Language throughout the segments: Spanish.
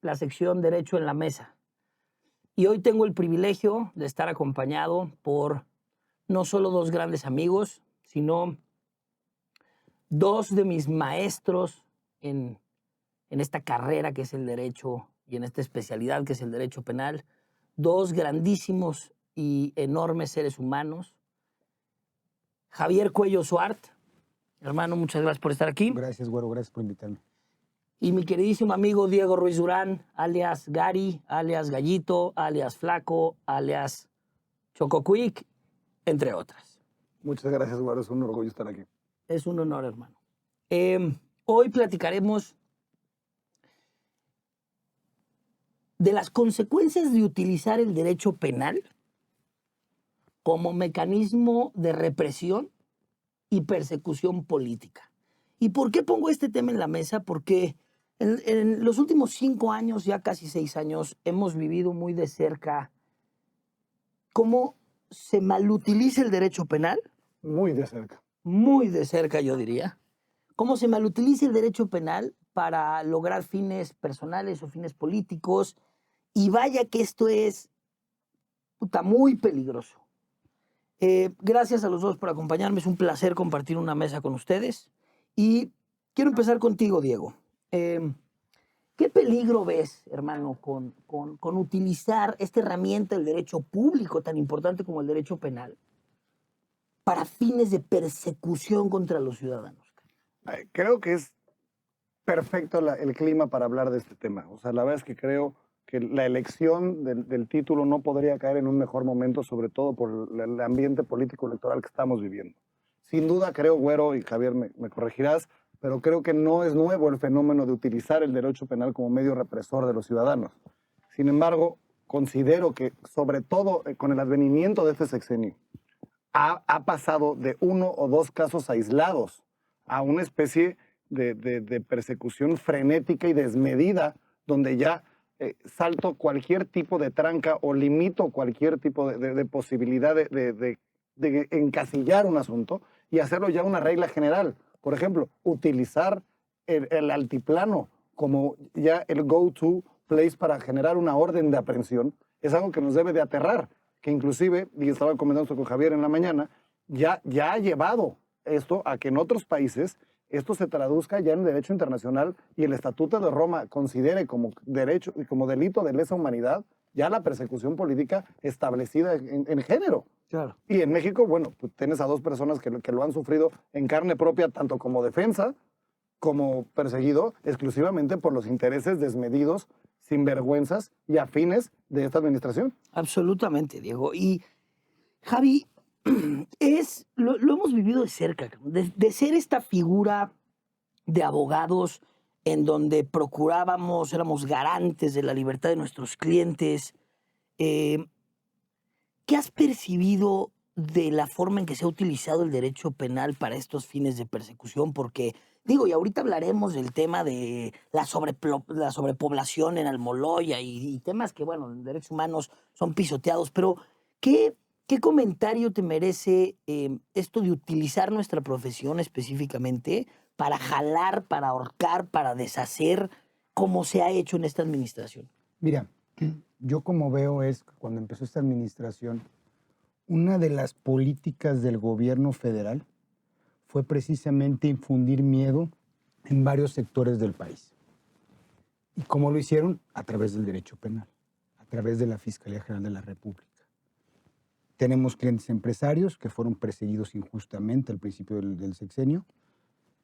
la sección Derecho en la Mesa. Y hoy tengo el privilegio de estar acompañado por no solo dos grandes amigos, sino dos de mis maestros en esta carrera que es el derecho y en esta especialidad que es el derecho penal, dos grandísimos y enormes seres humanos. Javier Cuello Suart, hermano, muchas gracias por estar aquí. Gracias, güero, gracias por invitarme. Y mi queridísimo amigo Diego Ruiz Durán, alias Gary, alias Gallito, alias Flaco, alias Chocoquick, entre otras. Muchas gracias, güero, es un orgullo estar aquí. Es un honor, hermano. Hoy platicaremos de las consecuencias de utilizar el derecho penal como mecanismo de represión y persecución política. ¿Y por qué pongo este tema en la mesa? Porque en los últimos 5 años, ya casi 6 años, hemos vivido muy de cerca cómo se malutiliza el derecho penal. Muy de cerca. Muy de cerca, yo diría. Cómo se malutiliza el derecho penal para lograr fines personales o fines políticos. Y vaya que esto es muy peligroso. Gracias a los dos por acompañarme. Es un placer compartir una mesa con ustedes. Y quiero empezar contigo, Diego. ¿Qué peligro ves, hermano, con utilizar esta herramienta del derecho público tan importante como el derecho penal para fines de persecución contra los ciudadanos? Creo que es perfecto el clima para hablar de este tema. O sea, la verdad es que creo que la elección del título no podría caer en un mejor momento, sobre todo por el ambiente político electoral que estamos viviendo. Sin duda, creo, güero, y Javier me corregirás, pero creo que no es nuevo el fenómeno de utilizar el derecho penal como medio represor de los ciudadanos. Sin embargo, considero que, sobre todo con el advenimiento de este sexenio, ha pasado de 1 o 2 casos aislados a una especie de persecución frenética y desmedida, donde ya salto cualquier tipo de tranca o limito cualquier tipo de posibilidad de encasillar un asunto y hacerlo ya una regla general. Por ejemplo, utilizar el altiplano como ya el go-to place para generar una orden de aprehensión es algo que nos debe de aterrar, que inclusive, y estaba comentando con Javier en la mañana, ya ha llevado esto a que en otros países esto se traduzca ya en derecho internacional y el Estatuto de Roma considere como derecho y como delito de lesa humanidad ya la persecución política establecida en género. Claro. Y en México, bueno, pues tienes a 2 personas que lo han sufrido en carne propia, tanto como defensa como perseguido exclusivamente por los intereses desmedidos, sinvergüenzas y afines de esta administración. Absolutamente, Diego. Y Javi, lo hemos vivido de cerca, de ser esta figura de abogados en donde procurábamos, éramos garantes de la libertad de nuestros clientes. ¿Qué has percibido de la forma en que se ha utilizado el derecho penal para estos fines de persecución? Porque, digo, y ahorita hablaremos del tema de la sobrepoblación en Almoloya y temas que, bueno, en derechos humanos son pisoteados, pero ¿qué comentario te merece esto de utilizar nuestra profesión específicamente para jalar, para ahorcar, para deshacer, como se ha hecho en esta administración? Mira, yo como veo es que cuando empezó esta administración, una de las políticas del gobierno federal fue precisamente infundir miedo en varios sectores del país. ¿Y cómo lo hicieron? A través del derecho penal, a través de la Fiscalía General de la República. Tenemos clientes empresarios que fueron perseguidos injustamente al principio del sexenio.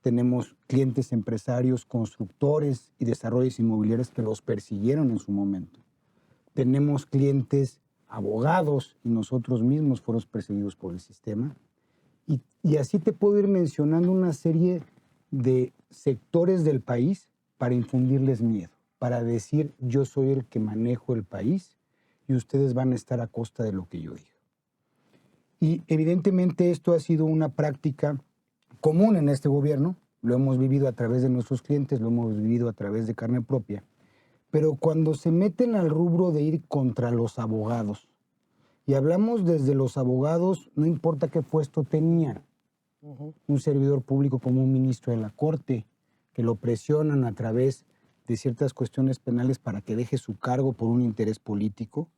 Tenemos clientes empresarios, constructores y desarrollos inmobiliarios que los persiguieron en su momento. Tenemos clientes abogados y nosotros mismos fuimos perseguidos por el sistema. Y así te puedo ir mencionando una serie de sectores del país para infundirles miedo, para decir yo soy el que manejo el país y ustedes van a estar a costa de lo que yo diga. Y evidentemente esto ha sido una práctica común en este gobierno, lo hemos vivido a través de nuestros clientes, lo hemos vivido a través de carne propia, pero cuando se meten al rubro de ir contra los abogados, y hablamos desde los abogados, no importa qué puesto tenían, un servidor público como un ministro de la Corte, que lo presionan a través de ciertas cuestiones penales para que deje su cargo por un interés político,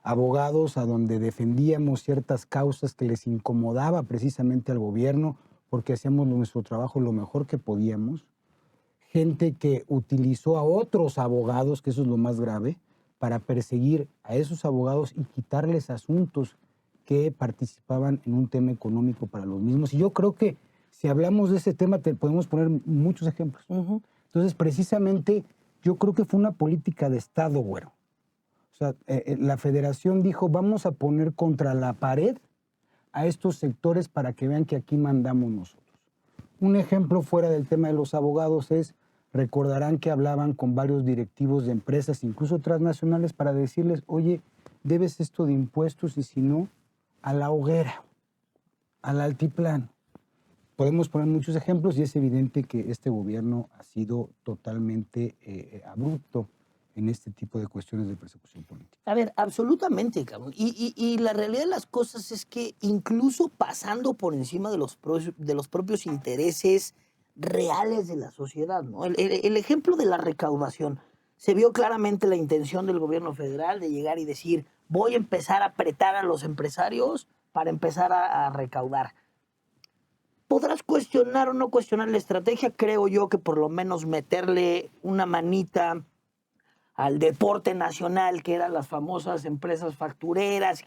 abogados a donde defendíamos ciertas causas que les incomodaba precisamente al gobierno porque hacíamos nuestro trabajo lo mejor que podíamos, gente que utilizó a otros abogados, que eso es lo más grave, para perseguir a esos abogados y quitarles asuntos que participaban en un tema económico para los mismos. Y yo creo que si hablamos de ese tema podemos poner muchos ejemplos. Entonces, precisamente, yo creo que fue una política de Estado, güero. O sea, la federación dijo, vamos a poner contra la pared a estos sectores para que vean que aquí mandamos nosotros. Un ejemplo fuera del tema de los abogados es, recordarán que hablaban con varios directivos de empresas, incluso transnacionales, para decirles, oye, debes esto de impuestos y si no, a la hoguera, al altiplano. Podemos poner muchos ejemplos y es evidente que este gobierno ha sido totalmente abrupto en este tipo de cuestiones de persecución política. A ver, absolutamente, cabrón. Y la realidad de las cosas es que incluso pasando por encima de los propios intereses reales de la sociedad, ¿no? El ejemplo de la recaudación. Se vio claramente la intención del gobierno federal de llegar y decir, voy a empezar a apretar a los empresarios para empezar a recaudar. Podrás cuestionar o no cuestionar la estrategia, creo yo que por lo menos meterle una manita al deporte nacional, que eran las famosas empresas factureras,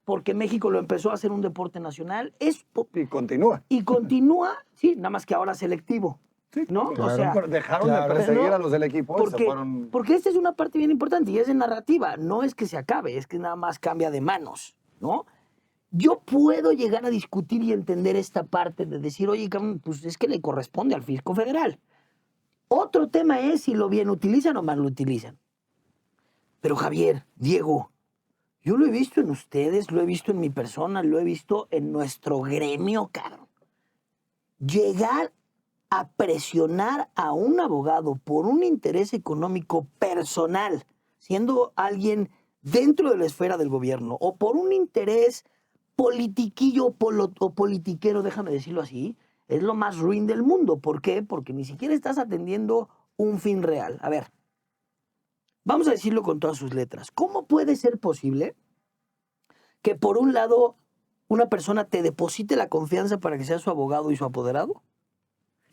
porque México lo empezó a hacer un deporte nacional. Y continúa. Y continúa, sí, nada más que ahora selectivo. Sí, ¿no? Claro, o sea, dejaron de perseguir a los del equipo porque, y se fueron... Porque esta es una parte bien importante y es de narrativa. No es que se acabe, es que nada más cambia de manos, ¿no? Yo puedo llegar a discutir y entender esta parte de decir, oye, pues es que le corresponde al fisco federal. Otro tema es si lo bien utilizan o mal lo utilizan. Pero Javier, Diego, yo lo he visto en ustedes, lo he visto en mi persona, lo he visto en nuestro gremio, cabrón. Llegar a presionar a un abogado por un interés económico personal, siendo alguien dentro de la esfera del gobierno, o por un interés politiquillo o politiquero, déjame decirlo así, es lo más ruin del mundo. ¿Por qué? Porque ni siquiera estás atendiendo un fin real. A ver, vamos a decirlo con todas sus letras. ¿Cómo puede ser posible que por un lado una persona te deposite la confianza para que sea su abogado y su apoderado?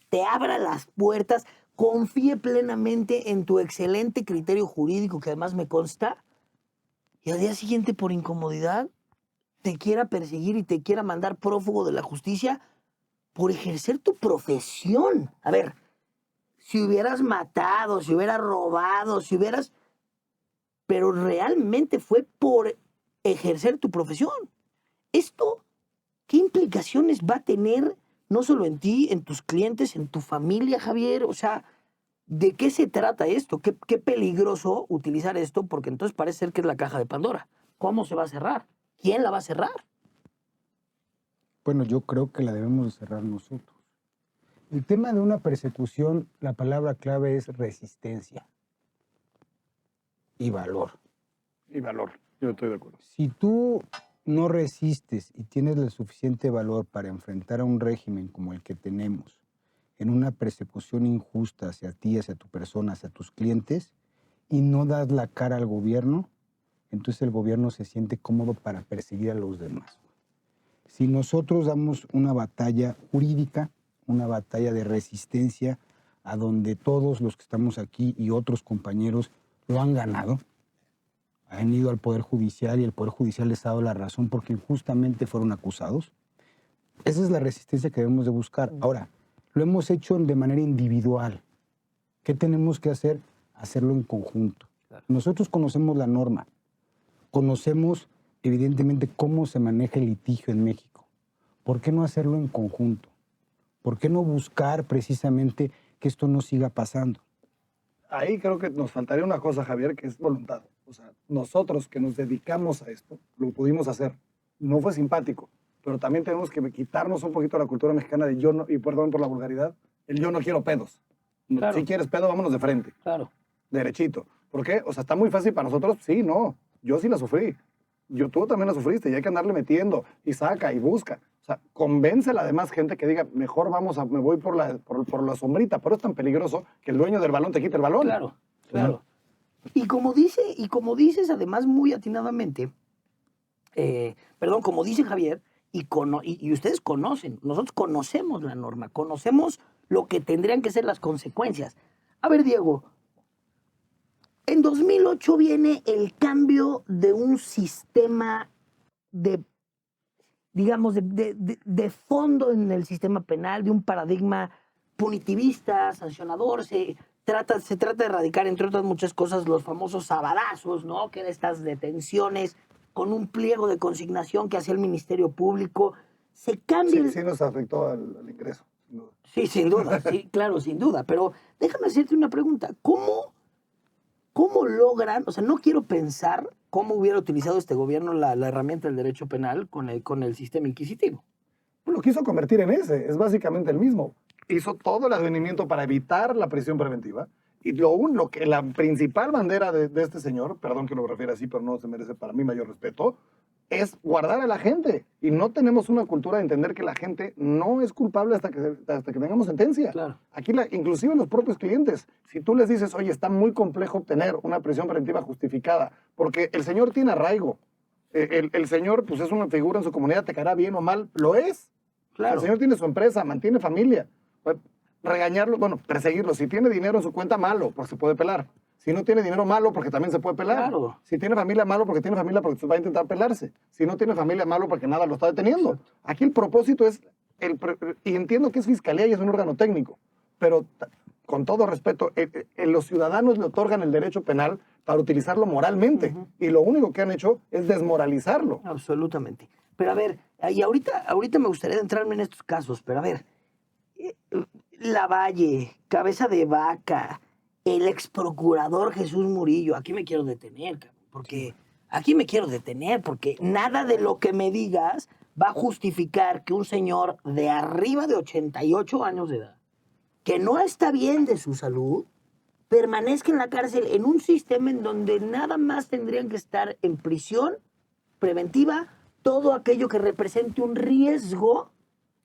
Te abra las puertas, confíe plenamente en tu excelente criterio jurídico, que además me consta, y al día siguiente por incomodidad te quiera perseguir y te quiera mandar prófugo de la justicia por ejercer tu profesión. A ver, si hubieras matado, si hubieras robado, si hubieras... Pero realmente fue por ejercer tu profesión. Esto, ¿qué implicaciones va a tener no solo en ti, en tus clientes, en tu familia, Javier? O sea, ¿de qué se trata esto? ¿Qué peligroso utilizar esto? Porque entonces parece ser que es la caja de Pandora. ¿Cómo se va a cerrar? ¿Quién la va a cerrar? Bueno, yo creo que la debemos de cerrar nosotros. El tema de una persecución, la palabra clave es resistencia y valor. Y valor, yo estoy de acuerdo. Si tú no resistes y tienes el suficiente valor para enfrentar a un régimen como el que tenemos, en una persecución injusta hacia ti, hacia tu persona, hacia tus clientes, y no das la cara al gobierno, entonces el gobierno se siente cómodo para perseguir a los demás. Si nosotros damos una batalla jurídica, una batalla de resistencia, a donde todos los que estamos aquí y otros compañeros lo han ganado, han ido al Poder Judicial y el Poder Judicial les ha dado la razón porque injustamente fueron acusados. Esa es la resistencia que debemos de buscar. Ahora, lo hemos hecho de manera individual. ¿Qué tenemos que hacer? Hacerlo en conjunto. Claro. Nosotros conocemos la norma, conocemos evidentemente cómo se maneja el litigio en México. ¿Por qué no hacerlo en conjunto? ¿Por qué no buscar precisamente que esto no siga pasando? Ahí creo que nos faltaría una cosa, Javier, que es voluntad. O sea, nosotros que nos dedicamos a esto, lo pudimos hacer. No fue simpático, pero también tenemos que quitarnos un poquito la cultura mexicana de yo no, y perdón por la vulgaridad, el yo no quiero pedos. Claro. Si quieres pedo, vámonos de frente. Claro. Derechito. ¿Por qué? O sea, está muy fácil para nosotros. Sí, no. Yo sí la sufrí. Tú también la sufriste y hay que andarle metiendo y saca y busca. O sea, convence a la demás gente que diga, mejor me voy por la sombrita, pero es tan peligroso que el dueño del balón te quite el balón. Claro, claro. Y como dices además muy atinadamente, como dice Javier, y ustedes conocen, nosotros conocemos la norma, conocemos lo que tendrían que ser las consecuencias. A ver, Diego, en 2008 viene el cambio de un sistema de fondo en el sistema penal, de un paradigma punitivista, sancionador. Se trata de erradicar, entre otras muchas cosas, los famosos sabadazos, ¿no? Que eran estas detenciones con un pliego de consignación que hacía el Ministerio Público. Se cambia... Sí nos afectó al ingreso, sin duda. Sí, sin duda, sí, claro, sin duda. Pero déjame hacerte una pregunta. ¿Cómo logran? O sea, no quiero pensar cómo hubiera utilizado este gobierno la herramienta del derecho penal con el sistema inquisitivo. Lo quiso convertir en ese, es básicamente el mismo. Hizo todo el advenimiento para evitar la prisión preventiva. Y la principal bandera de este señor, perdón que lo refiera así, pero no se merece para mí mayor respeto, es guardar a la gente. Y no tenemos una cultura de entender que la gente no es culpable hasta que tengamos sentencia. Claro. Aquí, inclusive los propios clientes, si tú les dices, oye, está muy complejo obtener una prisión preventiva justificada, porque el señor tiene arraigo, el señor pues es una figura en su comunidad, te caerá bien o mal, lo es. Claro. El señor tiene su empresa, mantiene familia. Regañarlo, perseguirlo. Si tiene dinero en su cuenta, malo, porque se puede pelar. Si no tiene dinero, malo, porque también se puede pelar. Claro. Si tiene familia, malo, porque tiene familia, porque va a intentar pelarse. Si no tiene familia, malo, porque nada lo está deteniendo. Exacto. Aquí el propósito es, y entiendo que es fiscalía y es un órgano técnico, pero con todo respeto, los ciudadanos le otorgan el derecho penal para utilizarlo moralmente. Y lo único que han hecho es desmoralizarlo. Absolutamente. Pero a ver, y ahorita me gustaría entrarme en estos casos, pero a ver, Lavalle, Cabeza de Vaca, el ex procurador Jesús Murillo, aquí me quiero detener, porque nada de lo que me digas va a justificar que un señor de arriba de 88 años de edad, que no está bien de su salud, permanezca en la cárcel en un sistema en donde nada más tendrían que estar en prisión preventiva todo aquello que represente un riesgo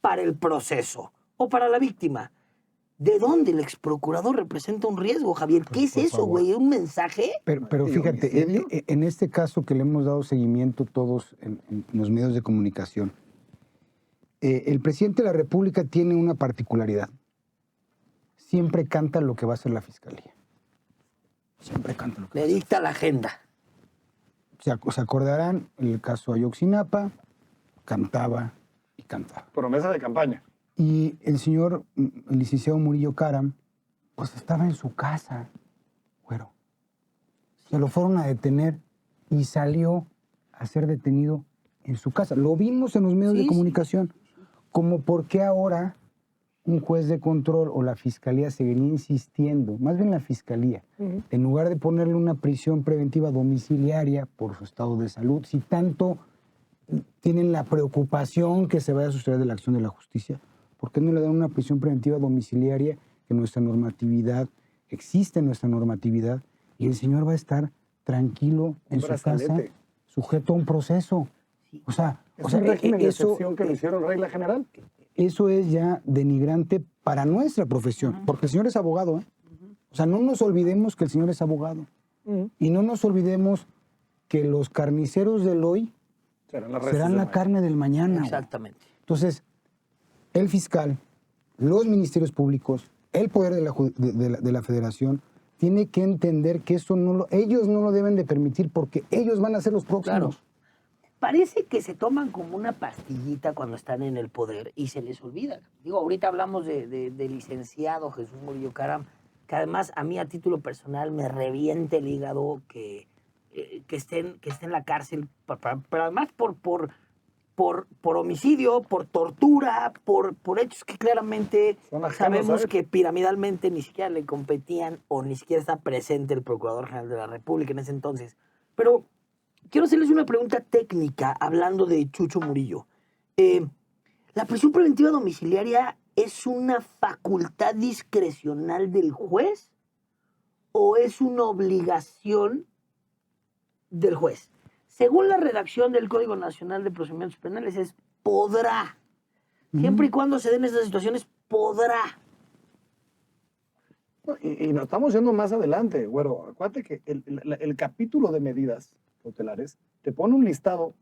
para el proceso o para la víctima. ¿De dónde el exprocurador representa un riesgo, Javier? ¿Qué es eso, güey? ¿Un mensaje? Pero fíjate, en este caso que le hemos dado seguimiento todos en los medios de comunicación, el presidente de la República tiene una particularidad. Siempre canta lo que va a hacer la fiscalía. Siempre canta lo que le dicta la agenda. Se acordarán el caso Ayotzinapa, cantaba y cantaba. Promesa de campaña. Y el señor, el licenciado Murillo Karam, pues estaba en su casa, güero. Se lo fueron a detener y salió a ser detenido en su casa. Lo vimos en los medios de comunicación. Como por qué ahora un juez de control o la fiscalía seguiría insistiendo, más bien la fiscalía, en lugar de ponerle una prisión preventiva domiciliaria por su estado de salud, si tanto tienen la preocupación que se vaya a suceder de la acción de la justicia, ¿por qué no le dan una prisión preventiva domiciliaria que nuestra normatividad, existe nuestra normatividad, y el señor va a estar tranquilo en su casa, sujeto a un proceso? O sea, es un régimen de excepción que lo hicieron regla general. Eso es ya denigrante para nuestra profesión, porque el señor es abogado, ¿eh? O sea, no nos olvidemos que el señor es abogado. Y no nos olvidemos que los carniceros del hoy serán la carne del mañana. Exactamente. Entonces, el fiscal, los ministerios públicos, el poder de la federación, tiene que entender que eso ellos no lo deben de permitir porque ellos van a ser los próximos. Claro. Parece que se toman como una pastillita cuando están en el poder y se les olvida. Digo, ahorita hablamos de licenciado Jesús Murillo Karam, que además a mí a título personal me revienta el hígado que esté en la cárcel, pero además por homicidio, por tortura, por hechos que claramente sabemos que piramidalmente ni siquiera le competían o ni siquiera está presente el Procurador General de la República en ese entonces. Pero quiero hacerles una pregunta técnica hablando de Chucho Murillo. ¿La prisión preventiva domiciliaria es una facultad discrecional del juez o es una obligación del juez? Según la redacción del Código Nacional de Procedimientos Penales, podrá Siempre y cuando se den esas situaciones, podrá. Y nos estamos yendo más adelante, güero. Acuérdate que el capítulo de medidas cautelares te pone un listado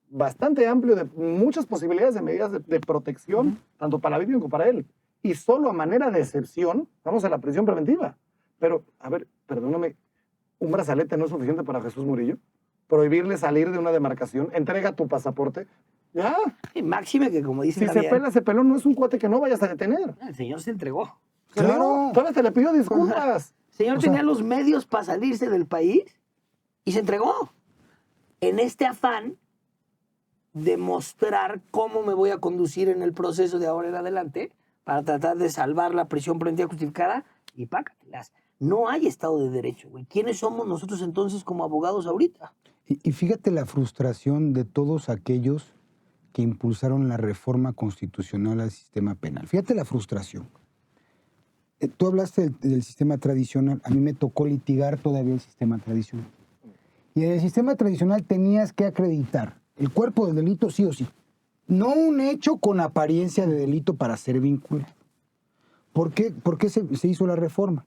bastante amplio de muchas posibilidades de medidas de protección, tanto para la víctima como para él. Y solo a manera de excepción, vamos a la prisión preventiva. Pero, a ver, perdóname, ¿un brazalete no es suficiente para Jesús Murillo? Prohibirle salir de una demarcación, entrega tu pasaporte. Ya, Y máxime que, como dice si se pela, se peló, no es un cuate que no vayas a detener. el señor se entregó. Claro. Todavía te le pidió disculpas. El señor O sea, tenía los medios para salirse del país y se entregó. En este afán de mostrar cómo me voy a conducir en el proceso de ahora en adelante para tratar de salvar la prisión preventiva justificada y pácatelas. No hay Estado de Derecho, güey. ¿Quiénes somos nosotros entonces como abogados ahorita? Y fíjate la frustración de todos aquellos que impulsaron la reforma constitucional al sistema penal. Fíjate la frustración. Tú hablaste del sistema tradicional. A mí me tocó litigar todavía el sistema tradicional. Y en el sistema tradicional tenías que acreditar el cuerpo del delito sí o sí. No un hecho con apariencia de delito para ser vinculado. ¿Por qué se hizo la reforma?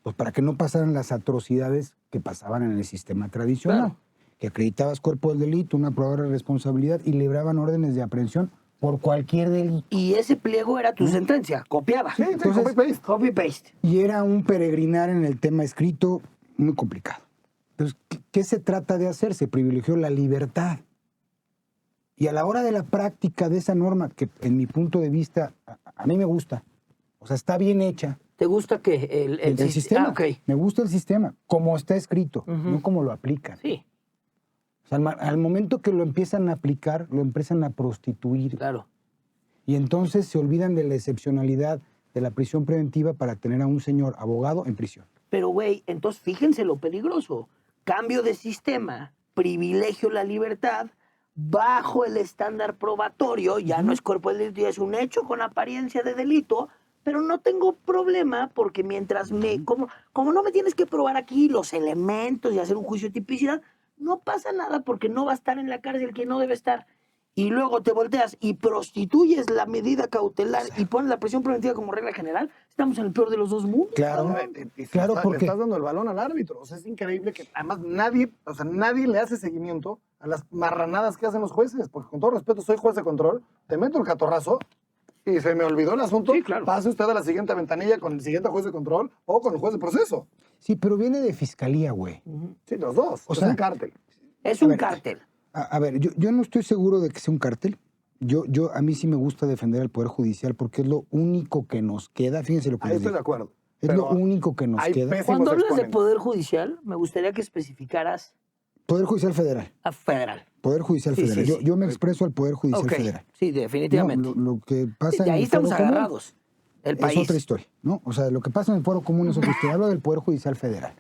Pues para que no pasaran las atrocidades que pasaban en el sistema tradicional. Claro. Que acreditabas cuerpo del delito, una probable responsabilidad y libraban órdenes de aprehensión por cualquier delito. Y ese pliego era tu sentencia, copiaba. Sí, Entonces- copy-paste. Copy-paste. Y era un peregrinar en el tema escrito muy complicado. Entonces, ¿qué se trata de hacer? Se privilegió la libertad. Y a la hora de la práctica de esa norma, que en mi punto de vista, a mí me gusta, o sea, está bien hecha, ¿Te gusta que el sistema. Ah, ok. Me gusta el sistema, como está escrito, Ujú. no como lo aplican. Sí, O sea, al momento que lo empiezan a aplicar, lo empiezan a prostituir. claro. Y entonces se olvidan de la excepcionalidad de la prisión preventiva para tener a un señor abogado en prisión. Pero, güey, entonces fíjense lo peligroso. Cambio de sistema, privilegio la libertad, bajo el estándar probatorio, ya no es cuerpo del delito, ya es un hecho con apariencia de delito, pero no tengo problema porque mientras como no me tienes que probar aquí los elementos y hacer un juicio de tipicidad, no pasa nada porque no va a estar en la cárcel quien no debe estar. Y luego te volteas y prostituyes la medida cautelar y pones la prisión preventiva como regla general, estamos en el peor de los dos mundos. Claro, claro, Le porque estás dando el balón al árbitro. O sea, es increíble que además nadie le hace seguimiento a las marranadas que hacen los jueces. Porque con todo respeto, soy juez de control, te meto el catorrazo y se me olvidó el asunto. Sí, claro. Pase usted a la siguiente ventanilla con el siguiente juez de control o con el juez de proceso. sí, pero viene de fiscalía, güey. Sí, los dos. O Es sea, un cártel. Es A un ver, cártel. A ver, yo no estoy seguro de que sea un cártel. A mí sí me gusta defender al Poder Judicial porque es lo único que nos queda. Fíjense lo que Ahí les estoy de digo. acuerdo. Es Pero lo único que nos hay queda. pésimos Cuando hablas de exponentes. Poder Judicial, me gustaría que especificaras Poder Judicial Federal. a federal. Poder Judicial Sí, Federal. sí, Yo, sí. yo me expreso al Poder Judicial Ok, Federal. sí, No, definitivamente. lo que pasa de en ahí el Foro estamos Común agarrados. El es país. otra historia, ¿no? O sea, lo que pasa en el Foro Común es otra historia. Hablo del Poder Judicial Federal.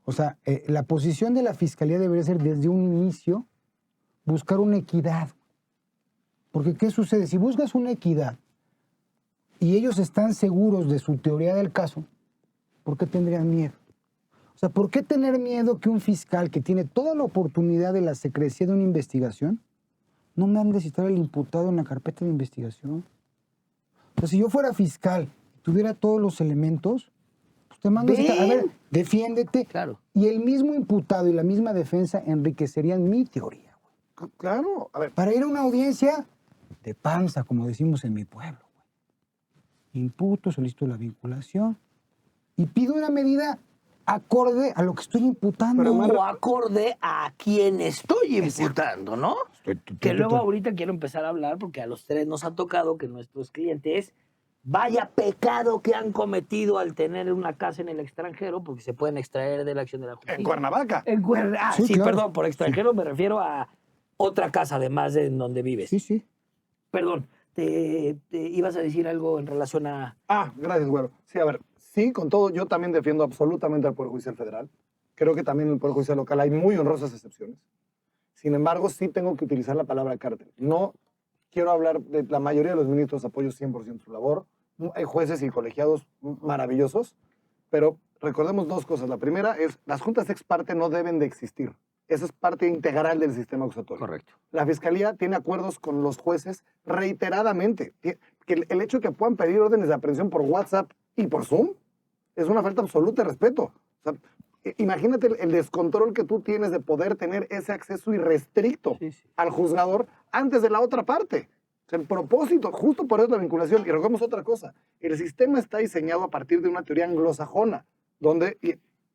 O sea, la posición de la Fiscalía debería ser desde un inicio buscar una equidad. Porque ¿qué sucede? Si buscas una equidad y ellos están seguros de su teoría del caso, ¿por qué tendrían miedo? O sea, ¿por qué tener miedo que un fiscal que tiene toda la oportunidad de la secrecía de una investigación no me ande a citar al imputado en la carpeta de investigación? O sea, si yo fuera fiscal y tuviera todos los elementos, pues te mando a citar. A ver, Ven. defiéndete. Claro. Y el mismo imputado y la misma defensa enriquecerían mi teoría, güey. Claro. A ver, Para ir a una audiencia de panza, como decimos en mi pueblo, güey. Imputo, solicito la vinculación y pido una medida acorde a lo que estoy imputando. Pero, O acorde a quien estoy imputando, ¿no? Estoy- Que luego ahorita quiero empezar a hablar porque a los tres nos ha tocado que nuestros clientes, vaya pecado que han cometido al tener una casa en el extranjero porque se pueden extraer de la acción de la justicia. en Cuernavaca. Sí, Sí, claro. perdón, por extranjero me refiero a otra casa además de en donde vives. Sí, sí. Perdón, te ibas a decir algo en relación a... Gracias, güero. Sí, a ver, sí, con todo, yo también defiendo absolutamente al Poder Judicial Federal. Creo que también en el Poder Judicial local hay muy honrosas excepciones. Sin embargo, sí tengo que utilizar la palabra cártel. No quiero hablar de la mayoría de los ministros, apoyo 100% su labor. Hay jueces y colegiados maravillosos, pero recordemos dos cosas. La primera es, las juntas ex parte no deben de existir. Eso es parte integral del sistema acusatorio. Correcto. La Fiscalía tiene acuerdos con los jueces reiteradamente. Que el hecho de que puedan pedir órdenes de aprehensión por WhatsApp y por Zoom es una falta absoluta de respeto. O sea, imagínate el descontrol que tú tienes de poder tener ese acceso irrestricto al juzgador antes de la otra parte. O sea, el propósito, justo por eso la vinculación, y recordemos otra cosa, el sistema está diseñado a partir de una teoría anglosajona, donde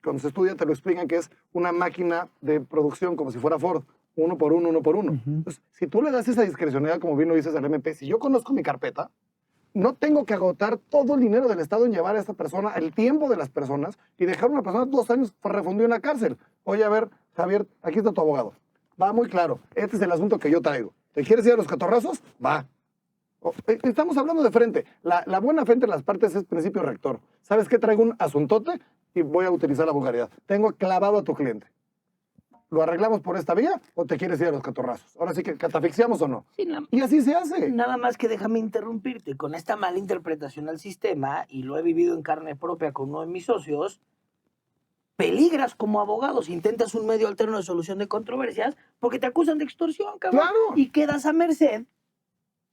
cuando se estudia te lo explican que es una máquina de producción como si fuera Ford, uno por uno, uno por uno. Entonces, si tú le das esa discrecionalidad, como bien lo dices al MP, si yo conozco mi carpeta, no tengo que agotar todo el dinero del Estado en llevar a esta persona, el tiempo de las personas, y dejar a una persona 2 años refundida en la cárcel. Oye, a ver, Javier, aquí está tu abogado. Va muy claro, este es el asunto que yo traigo. ¿Te quieres ir a los catorrazos? Va. Estamos hablando de frente. La buena fe entre las partes es principio rector. ¿Sabes qué? Traigo un asuntote y voy a utilizar la vulgaridad. Tengo clavado a tu cliente. ¿Lo arreglamos por esta vía o te quieres ir a los catorrazos? Ahora sí que catafixiamos o no. Sí, Y así se hace. Nada más que déjame interrumpirte. Con esta mala interpretación al sistema, y lo he vivido en carne propia con uno de mis socios, peligras como abogado si intentas un medio alterno de solución de controversias porque te acusan de extorsión, cabrón. Claro. Y quedas a merced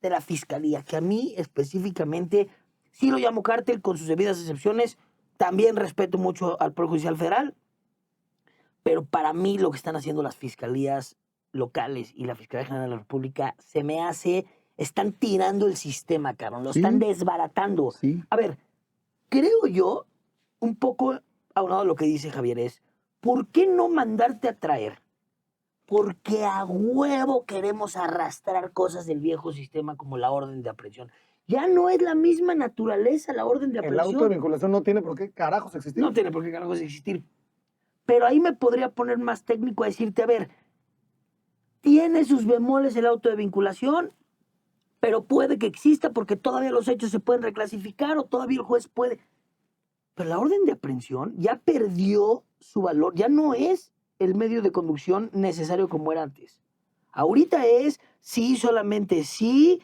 de la fiscalía, que a mí específicamente sí lo llamo cártel con sus debidas excepciones. También respeto mucho al Poder Judicial Federal, pero para mí lo que están haciendo las fiscalías locales y la Fiscalía General de la República se me hace, están tirando el sistema, cabrón, lo están desbaratando. Sí. A ver, creo yo, un poco aunado a lo que dice Javier, es, ¿por qué no mandarte a traer? Porque a huevo queremos arrastrar cosas del viejo sistema como la orden de aprehensión. Ya no es la misma naturaleza la orden de El aprehensión. auto de vinculación no tiene por qué carajos existir. No tiene por qué carajos existir. Pero ahí me podría poner más técnico a decirte, a ver, tiene sus bemoles el auto de vinculación, pero puede que exista porque todavía los hechos se pueden reclasificar o todavía el juez puede. Pero la orden de aprehensión ya perdió su valor, ya no es el medio de conducción necesario como era antes. Ahorita es sí, solamente sí.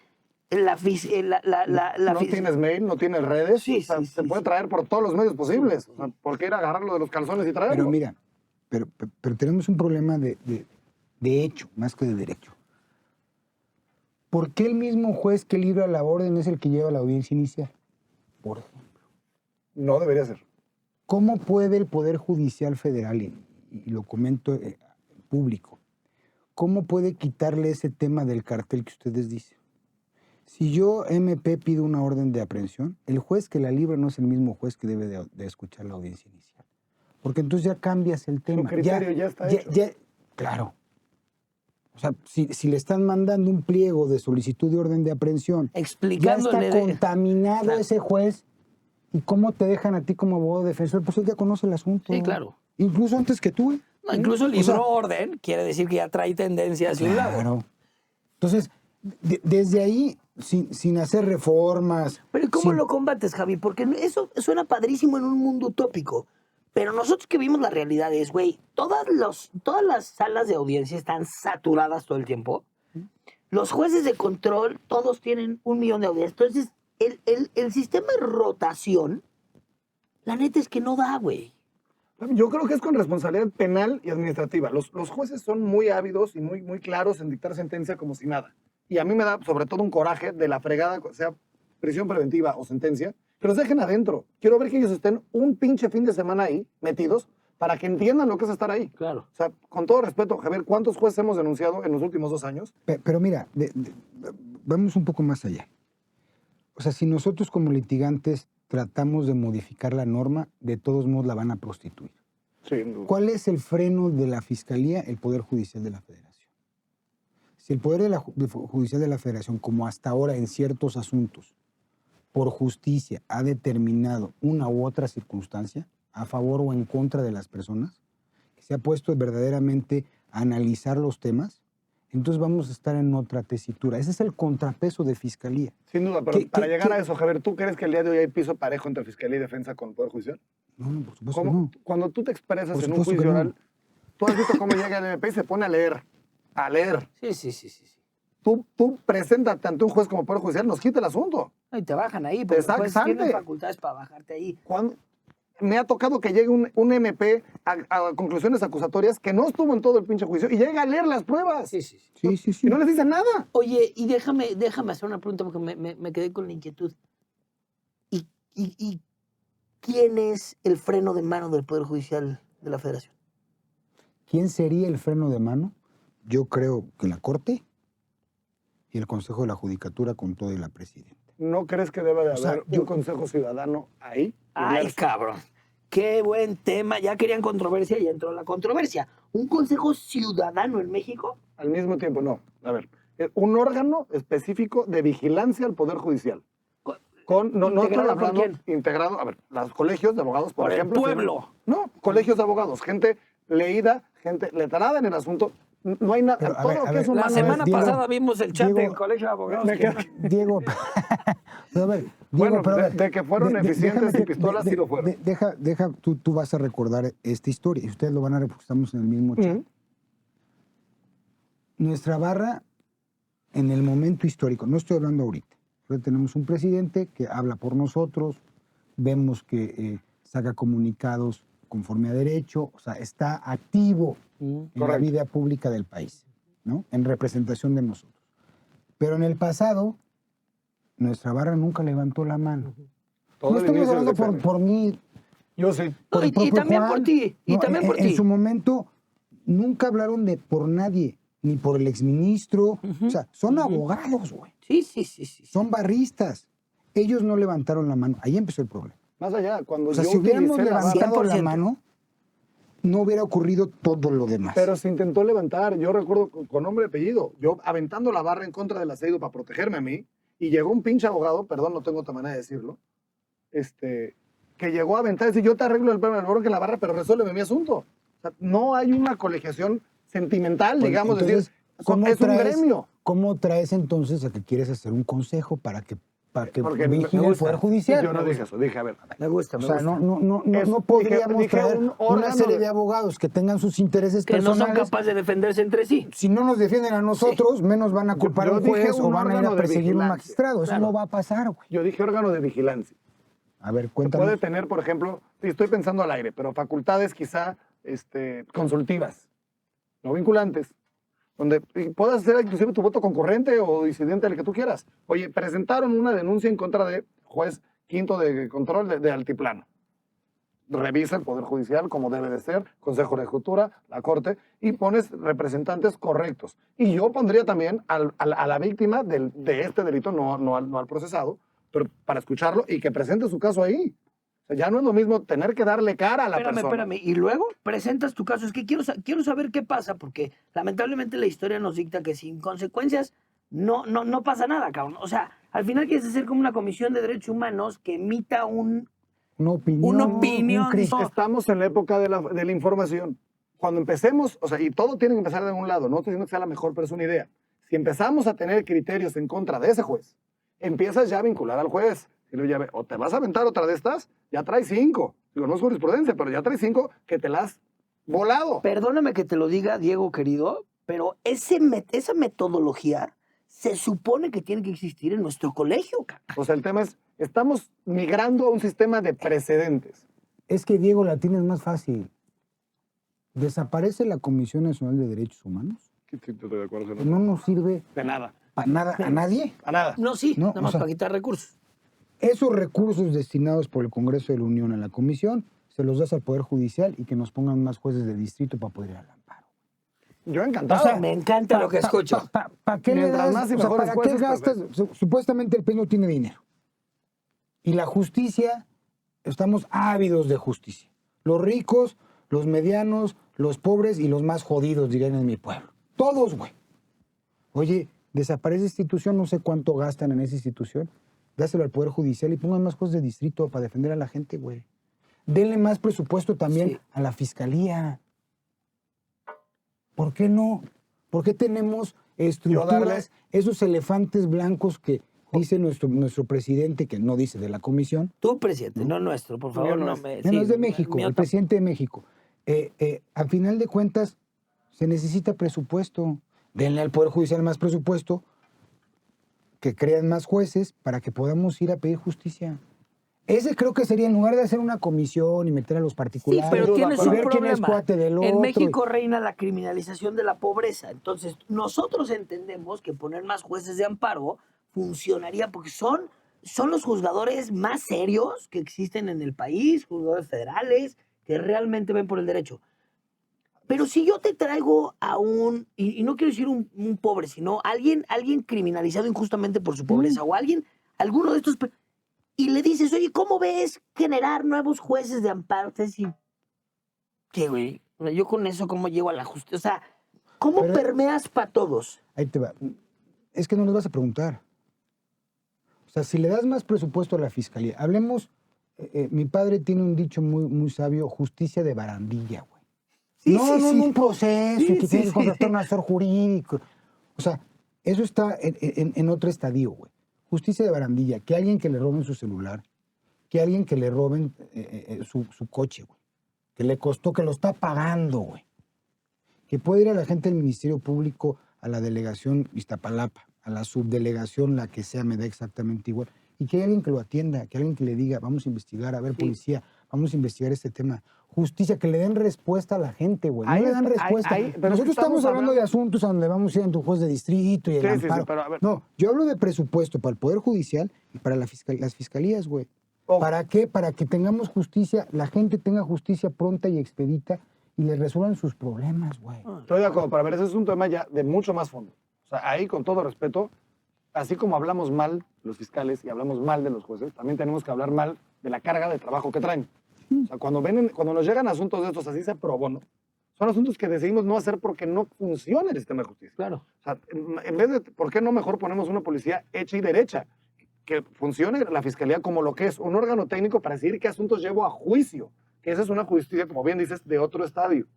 No tienes mail, no tienes redes. Sí, o sea, sí, se sí, puede sí. traer por todos los medios posibles. O sea, ¿por qué ir a agarrarlo de los calzones y traerlo? Pero mira, pero tenemos un problema de hecho, más que de derecho. ¿Por qué el mismo juez que libra la orden es el que lleva la audiencia inicial? Por ejemplo. No debería ser. ¿Cómo puede el Poder Judicial Federal, y lo comento público, cómo puede quitarle ese tema del cartel que ustedes dicen? Si yo, MP, pido una orden de aprehensión, el juez que la libra no es el mismo juez que debe de escuchar la audiencia inicial. Porque entonces ya cambias el tema. Su criterio ya está hecho. Claro. O sea, si le están mandando un pliego de solicitud de orden de aprehensión, Explicándole ya está contaminado ese juez. ¿Y cómo te dejan a ti como abogado defensor? Pues él ya conoce el asunto. Sí, claro. Incluso antes que tú. No, incluso libró orden, quiere decir que ya trae tendencia hacia un lado. Claro. Entonces, desde ahí, sin hacer reformas. Pero ¿cómo lo combates, Javi? Porque eso suena padrísimo en un mundo utópico. Pero nosotros que vimos la realidad es, güey, todas las salas de audiencia están saturadas todo el tiempo. Los jueces de control, todos tienen 1 millón de audiencias. Entonces, el sistema de rotación, la neta es que no da, güey. Yo creo que es con responsabilidad penal y administrativa. Los jueces son muy ávidos y muy claros en dictar sentencia como si nada. Y a mí me da sobre todo un coraje de la fregada, sea prisión preventiva o sentencia, que los dejen adentro. Quiero ver que ellos estén un pinche fin de semana ahí, metidos, para que entiendan lo que es estar ahí. Claro. O sea, con todo respeto, Javier, ¿cuántos jueces hemos denunciado en los últimos 2 años? Pero mira, vamos un poco más allá. O sea, si nosotros como litigantes tratamos de modificar la norma, de todos modos la van a prostituir. Sí. ¿Cuál es el freno de la Fiscalía? El Poder Judicial de la Federación. Si el Poder Judicial de la Federación, como hasta ahora en ciertos asuntos, por justicia ha determinado una u otra circunstancia, a favor o en contra de las personas, que se ha puesto verdaderamente a analizar los temas, entonces vamos a estar en otra tesitura. Ese es el contrapeso de Fiscalía. Sin duda, pero para llegar a eso, Javier, ¿tú crees que el día de hoy hay piso parejo entre Fiscalía y Defensa con el Poder Judicial? No, por supuesto que no. Cuando tú te expresas Por en un supuesto juicio que no. oral, tú has visto cómo llega el MP y se pone a leer. A leer. Sí. Tú preséntate ante un juez como Poder Judicial, nos quita el asunto. Y te bajan ahí, porque Exacto. los jueces tienen facultades para bajarte ahí. me ha tocado que llegue un MP a conclusiones acusatorias que no estuvo en todo el pinche juicio y llega a leer las pruebas. Sí, sí, sí. Sí, sí, sí. Y no les dicen nada. Oye, y déjame hacer una pregunta porque me quedé con la inquietud. ¿Y quién es el freno de mano del Poder Judicial de la Federación? ¿Quién sería el freno de mano? Yo creo que la Corte y el Consejo de la Judicatura con todo y la Presidenta. ¿No crees que debe de O sea, haber un consejo ciudadano ahí? Ay, cabrón. Qué buen tema. Ya querían controversia y entró la controversia. ¿Un consejo ciudadano en México? Al mismo tiempo, no. A ver, un órgano específico de vigilancia al Poder Judicial. No estoy ¿Integrado por hablando quién? integrado, a ver, los colegios de abogados, por Por el ejemplo. pueblo. No, colegios de abogados, gente leída, gente letrada en el asunto. No hay nada. Pero, a Todo ver, lo a que ver, es humano. La semana Diego, pasada vimos el chat Diego, del Colegio de Abogados. me quedo- Diego, pero a ver, Diego, Bueno, pero a ver, de que fueron eficientes déjame y pistolas, sí lo fueron. Tú vas a recordar esta historia y ustedes lo van a recordar porque estamos en el mismo chat. Ujú. Nuestra barra, en el momento histórico, no estoy hablando ahorita, pero tenemos un presidente que habla por nosotros, vemos que saca comunicados conforme a derecho, o sea, está activo en la Correcto. vida pública del país, ¿no? En representación de nosotros. Pero en el pasado, nuestra barra nunca levantó la mano. Todo No el estamos inicio hablando del por mí, Yo sí. por No, el y propio también Juan. por ti. Y No, también por en ti. su momento, nunca hablaron por nadie, ni por el exministro. Ujú, O sea, son ujú. abogados, güey. Sí. Son barristas. Ellos no levantaron la mano. Ahí empezó el problema. Más allá, cuando O sea, yo si hubiéramos utilicé la barra, levantado la 100%. mano, no hubiera ocurrido todo lo demás. pero se intentó levantar. Yo recuerdo con nombre y apellido. Yo aventando la barra en contra del aceido para protegerme a mí. Y llegó un pinche abogado, perdón, no tengo otra manera de decirlo, que llegó a aventar y decir, yo te arreglo el bronque en la barra, pero resuélveme mi asunto. O sea, no hay una colegiación sentimental, Bueno, digamos, entonces, decir, es un gremio. ¿Cómo traes entonces a que quieres hacer un consejo para que Porque me vigile el gusta. Poder Judicial? Yo no dije eso, dije, a ver, Me gusta, O me sea, gusta. no podríamos dije traer un una órgano serie de- de abogados que tengan sus intereses Que no son personales. capaces de defenderse entre sí. Si no nos defienden a nosotros, menos van a culpar yo a un dije juez o un van a ir a órgano de perseguir a un vigilancia. magistrado. Eso Claro. no va a pasar, güey. yo dije órgano de vigilancia. A ver, Puede cuéntanos. tener, por ejemplo, sí, estoy pensando al aire, pero facultades quizá consultivas, no vinculantes, donde puedas hacer inclusive tu voto concurrente o disidente, el que tú quieras. Oye, presentaron una denuncia en contra de juez quinto de control de altiplano. Revisa el Poder Judicial como debe de ser, Consejo de Judicatura, la Corte, y pones representantes correctos. Y yo pondría también a la víctima de este delito, no al procesado, pero para escucharlo y que presente su caso ahí. O sea, ya no es lo mismo tener que darle cara a la persona. Espérame. Y luego presentas tu caso. Es que quiero saber qué pasa, porque lamentablemente la historia nos dicta que sin consecuencias no pasa nada, cabrón. O sea, al final quieres hacer como una comisión de derechos humanos que emita una opinión. un criterio. Estamos en la época de la información. Cuando empecemos, o sea, y todo tiene que empezar de un lado, no estoy diciendo que sea la mejor, pero es una idea. Si empezamos a tener criterios en contra de ese juez, empiezas ya a vincular al juez. Y luego ya ve, o te vas a aventar otra de estas, ya traes 5. Digo, no es jurisprudencia, pero ya traes 5 que te las has volado. Perdóname que te lo diga, Diego querido, pero esa metodología se supone que tiene que existir en nuestro colegio, cabrón. O sea, el tema es, estamos migrando a un sistema de precedentes. Es que, Diego, la tienes más fácil. ¿Desaparece la Comisión Nacional de Derechos Humanos? No nos sirve De nada. para nada a nadie. A nada. No, sí, No, nada o más sea, para quitar recursos. Esos recursos destinados por el Congreso de la Unión a la Comisión, se los das al Poder Judicial y que nos pongan más jueces de distrito para poder ir al amparo. Yo encantado. O sea, Me encanta lo que escucho. ¿Para qué le Mientras das? más y O sea, mejores ¿para qué jueces, gastas? Supuestamente el país no tiene dinero. Y la justicia, estamos ávidos de justicia. Los ricos, los medianos, los pobres y los más jodidos, dirían en mi pueblo. Todos, güey. Oye, desaparece institución, no sé cuánto gastan en esa institución. Dáselo al Poder Judicial y pongan más jueces de distrito para defender a la gente, güey. Denle más presupuesto también Sí. a la fiscalía. ¿Por qué no? ¿Por qué tenemos estructuras, esos elefantes blancos que dice nuestro presidente, que no dice de la comisión? Tú, presidente, no nuestro, por favor. Mío no No, es. me, No, sí, es de México, mío el presidente de México. Al final de cuentas, se necesita presupuesto. Denle al Poder Judicial más presupuesto, que crean más jueces para que podamos ir a pedir justicia. Ese creo que sería, en lugar de hacer una comisión y meter a los Sí, particulares, pero tienes y un ver quién es problema. cuate del otro. En México reina la criminalización de la pobreza. Entonces, nosotros entendemos que poner más jueces de amparo funcionaría porque son los juzgadores más serios que existen en el país, juzgadores federales, que realmente ven por el derecho. Pero si yo te traigo a y no quiero decir un pobre, sino alguien criminalizado injustamente por su pobreza, o alguno de estos, y le dices, oye, ¿cómo ves generar nuevos jueces de amparo? Entonces, ¿qué, güey? O sea, yo con eso, ¿cómo llego a la justicia? O sea, ¿cómo Pero- permeas para todos? Ahí te va. Es que no les vas a preguntar. O sea, si le das más presupuesto a la fiscalía, hablemos, mi padre tiene un dicho muy, muy sabio, justicia de barandilla, güey. Sí, no, sí, no, sí. un proceso, Sí, que sí, tiene que sí. contratar un asesor jurídico. O sea, eso está en otro estadio, güey. Justicia de barandilla, que alguien que le roben su celular, que alguien que le roben su coche, güey. Que le costó, que lo está pagando, güey. Que puede ir a la gente del Ministerio Público, a la delegación Iztapalapa, a la subdelegación, la que sea, me da exactamente igual. Y que hay alguien que lo atienda, que alguien que le diga, vamos a investigar, a ver, Sí. policía, vamos a investigar este tema. Justicia, que le den respuesta a la gente, güey. No Ahí le dan está, respuesta. pero es que Nosotros estamos estamos hablando de hablando- asuntos a donde vamos a ir en tu juez de distrito y el Sí, sí, sí, amparo. pero a ver. No, yo hablo de presupuesto para el Poder Judicial y para las fiscalías, güey. Ojo. ¿Para qué? Para que tengamos justicia, la gente tenga justicia pronta y expedita y le resuelvan sus problemas, güey. Estoy de acuerdo, pero a ver, ese es un tema ya de mucho más fondo. O sea, ahí, con todo respeto, así como hablamos mal los fiscales y hablamos mal de los jueces, también tenemos que hablar mal de la carga de trabajo que traen. O sea, cuando nos llegan asuntos de estos así se pro bono, son asuntos que decidimos no hacer porque no funciona el sistema de justicia. Claro. O sea, en vez de, ¿por qué no mejor ponemos una policía hecha y derecha? Que funcione la fiscalía como lo que es, un órgano técnico para decidir qué asuntos llevo a juicio. Que esa es una justicia, como bien dices, de otro estadio.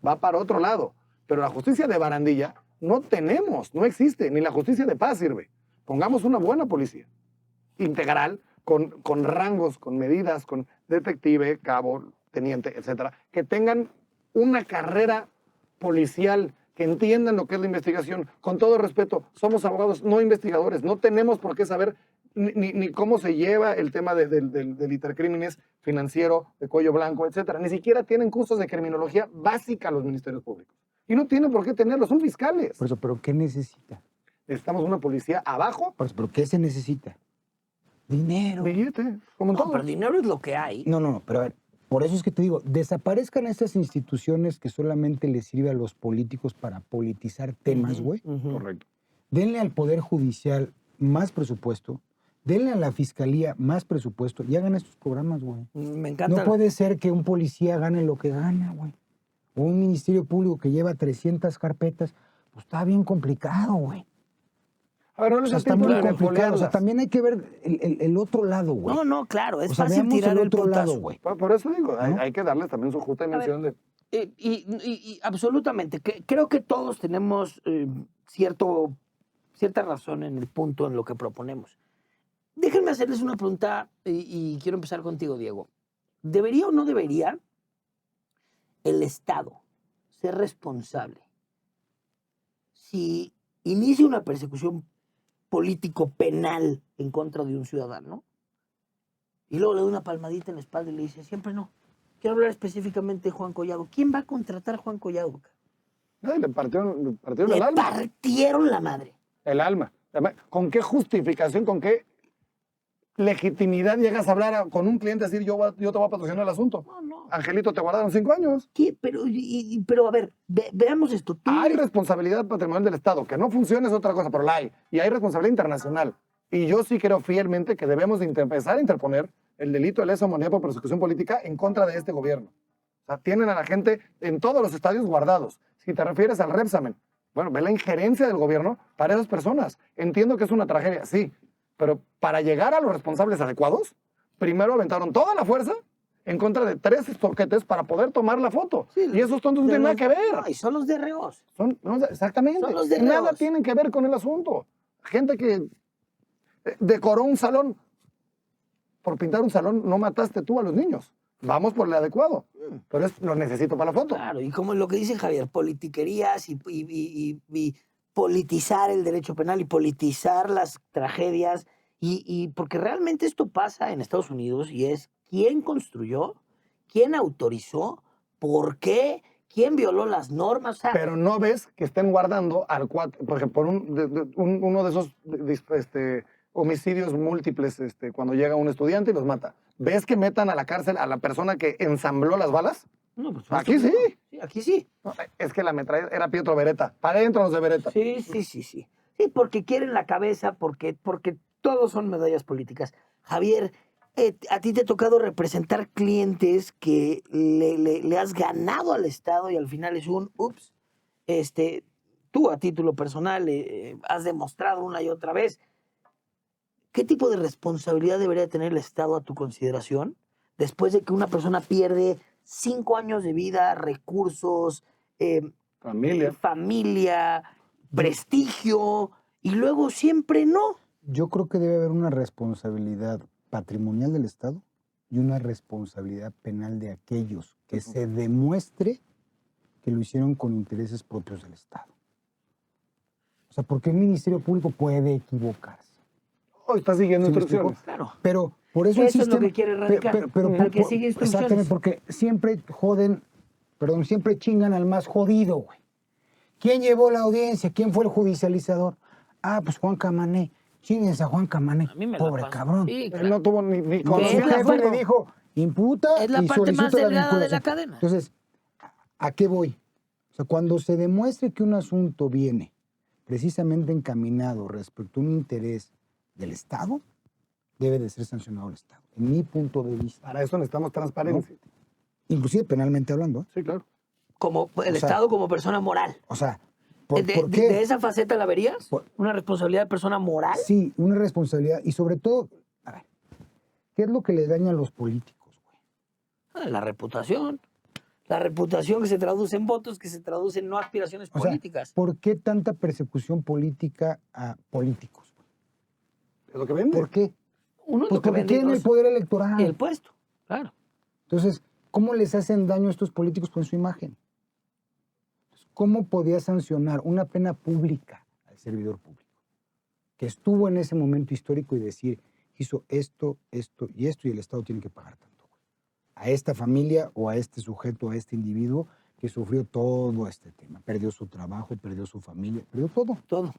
Va para otro lado. Pero la justicia de barandilla no tenemos, no existe. Ni la justicia de paz sirve. Pongamos una buena policía integral, con rangos, con medidas, con detective, cabo, teniente, etcétera, que tengan una carrera policial, que entiendan lo que es la investigación. Con todo respeto, somos abogados, no investigadores, no tenemos por qué saber ni cómo se lleva el tema del intercrímenes financiero, de cuello blanco, etcétera. Ni siquiera tienen cursos de criminología básica los ministerios públicos. Y no tienen por qué tenerlos, son fiscales. Por eso, ¿pero qué necesita? Necesitamos una policía abajo, Por eso, ¿pero qué se necesita? Dinero. billete, como en No, todo. pero dinero es lo que hay. No, pero a ver, por eso es que te digo, desaparezcan estas instituciones que solamente les sirve a los políticos para politizar temas, güey. Ujú. Correcto. Denle al Poder Judicial más presupuesto, denle a la Fiscalía más presupuesto y hagan estos programas, güey. Me encanta. No puede ser que un policía gane lo que gana, güey. O un Ministerio Público que lleva 300 carpetas, pues está bien complicado, güey. A ver, no O les sea, da está tiempo muy de complicado. O sea, foliarlas. también hay que ver el otro lado, güey. No, claro, es O sea, fácil veamos tirar el el otro lado, putazo. güey. Por eso digo, ¿No? hay que darles también su justa dimensión de... Y absolutamente, creo que todos tenemos cierta razón en el punto en lo que proponemos. Déjenme hacerles una pregunta y quiero empezar contigo, Diego. ¿Debería o no debería el Estado ser responsable si inicia una persecución político-penal en contra de un ciudadano y luego le da una palmadita en la espalda y le dice, siempre no? Quiero hablar específicamente de Juan Collado. ¿Quién va a contratar a Juan Collado? Ay, le partieron Le el alma. partieron la madre. El alma. Además, ¿con qué justificación, con qué legitimidad llegas a hablar con un cliente a decir yo te voy a patrocinar el asunto? No. Angelito, te guardaron 5 años. ¿Qué? Pero a ver, veamos esto. Tú Hay responsabilidad patrimonial del Estado. Que no funcione es otra cosa, pero la hay. Y hay responsabilidad internacional. Y yo sí creo fielmente que debemos de empezar a interponer el delito de lesa humanidad por persecución política en contra de este gobierno. O sea, tienen a la gente en todos los estadios guardados. Si te refieres al Repsamen, bueno, ve la injerencia del gobierno para esas personas. Entiendo que es una tragedia, sí, pero para llegar a los responsables adecuados, primero aventaron toda la fuerza en contra de 3 toquetes para poder tomar la foto. Sí, y esos tontos no tienen nada que ver. No, y son los DROs. Exactamente. Son los de Nada reos. tienen que ver con el asunto. Gente que decoró un salón. Por pintar un salón no mataste tú a los niños. Vamos por el adecuado. Pero lo necesito para la foto. Claro, y como lo que dice Javier, politiquerías y politizar el derecho penal y politizar las tragedias Y porque realmente esto pasa en Estados Unidos y es quién construyó, quién autorizó, por qué, quién violó las normas. O sea, Pero no ves que estén guardando al cuate, por ejemplo, uno de esos homicidios múltiples cuando llega un estudiante y los mata. ¿Ves que metan a la cárcel a la persona que ensambló las balas? no, pues, Aquí sí. Sí, aquí sí. No, es que la metralleta era Pietro Beretta. Para adentro los de Beretta. Sí, sí, sí, sí. Sí, porque quieren la cabeza, porque todos son medallas políticas. Javier, a ti te ha tocado representar clientes que le has ganado al Estado y al final es un ups. Tú a título personal has demostrado una y otra vez. ¿Qué tipo de responsabilidad debería tener el Estado a tu consideración después de que una persona pierde 5 años de vida, recursos, Familia. familia, prestigio, y luego siempre no? Yo creo que debe haber una responsabilidad patrimonial del Estado y una responsabilidad penal de aquellos que se demuestre que lo hicieron con intereses propios del Estado. O sea, porque el Ministerio Público puede equivocarse. Oh, está siguiendo ¿Sí me instrucciones. explico? Claro. Pero por eso, Eso el es lo sistema, que quiere erradicar, al que sigue instrucciones. exactamente, porque siempre siempre chingan al más jodido, güey. ¿Quién llevó la audiencia? ¿Quién fue el judicializador? Ah, pues Juan Camané. Chinguense a Juan Camané. A mí me la Pobre paso. cabrón. Sí, Él claro. no tuvo ni Cuando es su la jefe forma. le dijo, imputa Es la y parte más solicita la delgada de la vinculación. cadena. Entonces, ¿a qué voy? O sea, cuando se demuestre que un asunto viene precisamente encaminado respecto a un interés del Estado, debe de ser sancionado el Estado, en mi punto de vista. Para eso necesitamos transparencia. Inclusive penalmente hablando. ¿Eh? Sí, claro. Como el O sea, Estado como persona moral. O sea, ¿De, ¿por qué? de esa faceta la verías? Por- ¿Una responsabilidad de persona moral? Sí, una responsabilidad. Y sobre todo, a ver, ¿qué es lo que les daña a los políticos, güey? La reputación. La reputación que se traduce en votos, que se traduce en no aspiraciones O sea, políticas. ¿por qué tanta persecución política a políticos? Es lo que vende. ¿Por qué? Uno es Pues lo que porque vende y tienen el dos, poder electoral. el puesto. Claro. Entonces, ¿cómo les hacen daño a estos políticos con su imagen? ¿Cómo podía sancionar una pena pública al servidor público que estuvo en ese momento histórico y decir, hizo esto, esto y esto, y el Estado tiene que pagar tanto, güey? A esta familia o a este sujeto, a este individuo que sufrió todo este tema. Perdió su trabajo, perdió su familia, perdió todo. Todo.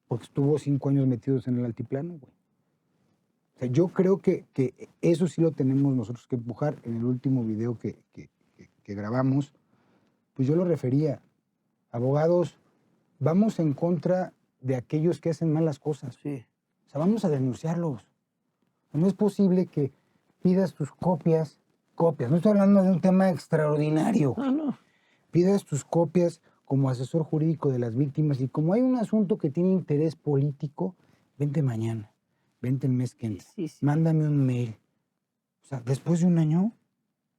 Porque estuvo 5 años metidos en el altiplano, güey. O sea, yo creo que eso sí lo tenemos nosotros que empujar. En el último video que grabamos, pues yo lo refería. Abogados, vamos en contra de aquellos que hacen malas cosas. Sí. O sea, vamos a denunciarlos. No es posible que pidas tus copias. No estoy hablando de un tema extraordinario. No, no. Pidas tus copias como asesor jurídico de las víctimas y como hay un asunto que tiene interés político, vente mañana, vente el mes que entra, Sí, sí. mándame un mail. O sea, después de un año,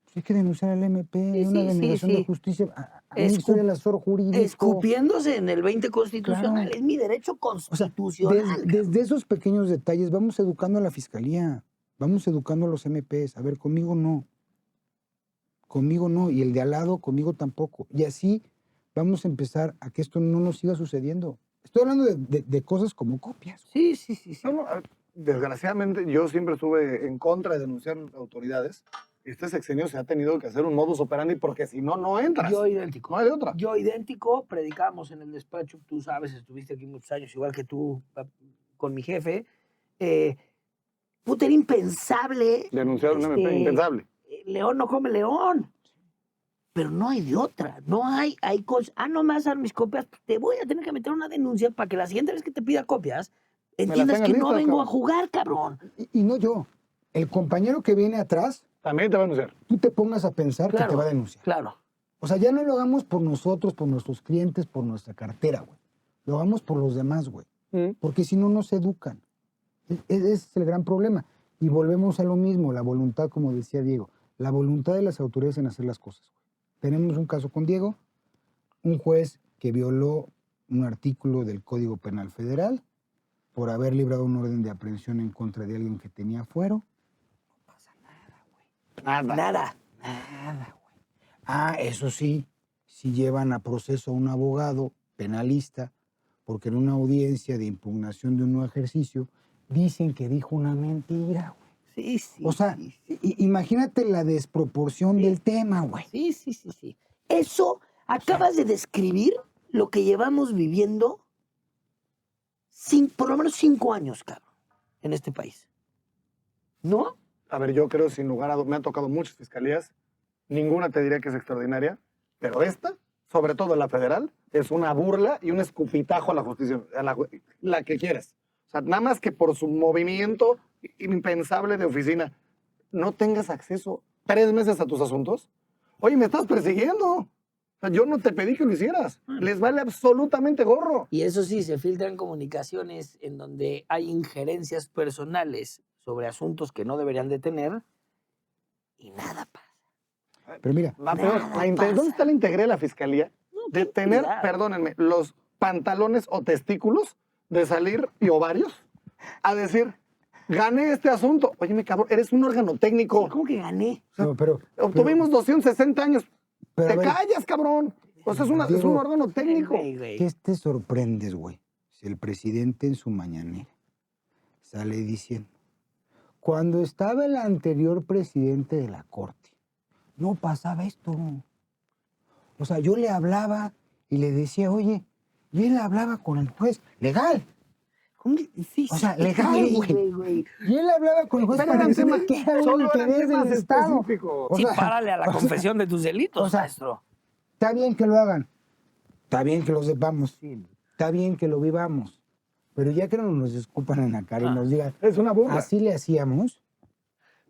pues hay que denunciar al MP, Sí, una sí, denegación sí. de justicia. A mí soy el asesor jurídico. Escupiéndose en el 20 constitucional. Claro. Es mi derecho O sea, constitucional. desde esos pequeños detalles vamos educando a la fiscalía, vamos educando a los MPs. A ver, conmigo no. Conmigo no. Y el de al lado, conmigo tampoco. Y así vamos a empezar a que esto no nos siga sucediendo. Estoy hablando de cosas como copias. Sí, sí, sí. sí. No, desgraciadamente, yo siempre estuve en contra de denunciar autoridades. Este sexenio se ha tenido que hacer un modus operandi porque si no, no entras. Yo idéntico. No hay de otra. Yo idéntico, predicamos en el despacho, tú sabes, estuviste aquí muchos años, igual que tú con mi jefe. Puta, era impensable. Denunciar un MP, impensable. León no come león. Pero no hay de otra. No hay cosas. Ah, no me vas a dar mis copias. Te voy a tener que meter una denuncia para que la siguiente vez que te pida copias, entiendas tengas que no listas, vengo cabrón. a jugar, cabrón. Y no yo. El compañero que viene atrás, También te va a denunciar. tú te pongas a pensar que te va a denunciar. Claro. O sea, ya no lo hagamos por nosotros, por nuestros clientes, por nuestra cartera, güey. Lo hagamos por los demás, güey. Porque si no, no se educan. Ese es el gran problema. Y volvemos a lo mismo, la voluntad, como decía Diego, la voluntad de las autoridades en hacer las cosas, güey. Tenemos un caso con Diego, un juez que violó un artículo del Código Penal Federal por haber librado un orden de aprehensión en contra de alguien que tenía fuero. No pasa nada, güey. Nada. Nada, güey. Ah, eso sí, si llevan a proceso a un abogado penalista, porque en una audiencia de impugnación de un nuevo ejercicio dicen que dijo una mentira, güey. Sí, sí. O sea, sí, sí. imagínate la desproporción del tema, güey. Sí, sí, sí, sí. Eso, acabas de describir lo que llevamos viviendo por lo menos 5 años, cabrón, en este país. ¿No? A ver, yo creo, sin lugar a dudas, me han tocado muchas fiscalías, ninguna te diría que es extraordinaria, pero esta, sobre todo la federal, es una burla y un escupitajo a la justicia, la que quieras. O sea, nada más que por su movimiento impensable de oficina, no tengas acceso 3 meses a tus asuntos. Oye, me estás persiguiendo. O sea, yo no te pedí que lo hicieras. Les vale absolutamente gorro. Y eso sí, se filtran comunicaciones en donde hay injerencias personales sobre asuntos que no deberían de tener y nada pasa. Pero mira, Va peor. Nada pasa. ¿Dónde está la integridad de la fiscalía? No, De qué tener, integridad. perdónenme, los pantalones o testículos de salir y ovarios a decir, gané este asunto. Oye, mi cabrón, eres un órgano técnico. ¿Cómo que gané? no, pero Obtuvimos 260 años. pero, Te a ver, callas, cabrón. O sea, es un Diego, órgano técnico. Güey. ¿qué te sorprendes, güey? Si el presidente en su mañanera sale diciendo, cuando estaba el anterior presidente de la Corte, no pasaba esto. O sea, yo le hablaba y le decía, oye, y él hablaba con el juez, legal. ¿Cómo que- Sí, O sea, sí, legal, sí, güey. Y él hablaba con el juez Pero para eran decirle temas- que era un solo eran interés temas del Estado. específicos. O Sí, sea, párale a la o sea, confesión de tus delitos, o sea, maestro. Está bien que lo hagan, está bien que lo sepamos, está bien que lo vivamos, pero ya que no nos escupan en la cara y nos digan, Es una burla. así le hacíamos.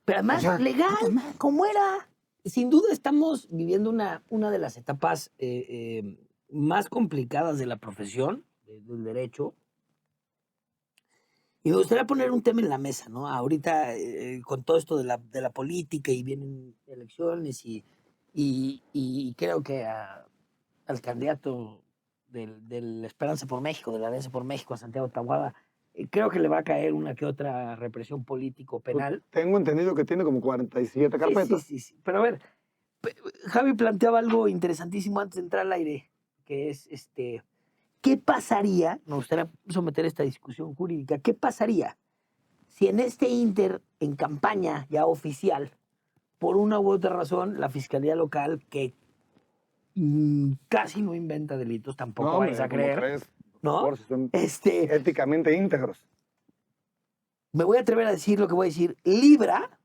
Pero además, O sea, legal, puta madre. ¿cómo era? Sin duda estamos viviendo una de las etapas más complicadas de la profesión, del derecho. Y me gustaría poner un tema en la mesa, ¿no? Ahorita, con todo esto de la política y vienen elecciones y creo que al candidato del Esperanza por México, de la Alianza por México, a Santiago Taboada, creo que le va a caer una que otra represión político-penal. Tengo entendido que tiene como 47 carpetas. Sí. Pero a ver, Javi planteaba algo interesantísimo antes de entrar al aire, que es, ¿qué pasaría? Me gustaría someter esta discusión jurídica. ¿Qué pasaría si en este inter, en campaña ya oficial, por una u otra razón, la Fiscalía Local, que casi no inventa delitos, tampoco No, vais a hombre, creer, ¿cómo crees? ¿no? Por si son Este, éticamente íntegros. me voy a atrever a decir lo que voy a decir, libra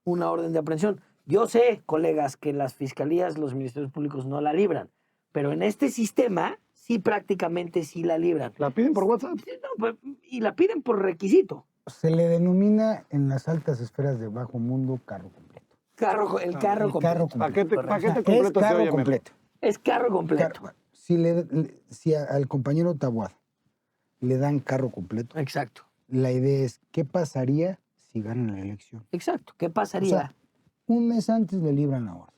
una orden de aprehensión. Yo sé, colegas, que las fiscalías, los ministerios públicos no la libran, pero en este sistema sí prácticamente sí la libran. La piden por WhatsApp. Sí, no, pues, y la piden por requisito. Se le denomina en las altas esferas de bajo mundo carro completo. El carro el completo. carro completo. Paquete Correcto. completo Es se carro oye mejor. completo. Es carro completo. Si al compañero Taboada le dan carro completo, Exacto. la idea es, ¿qué pasaría si ganan la elección? Exacto. ¿Qué O pasaría? sea, un mes antes le libran la orden.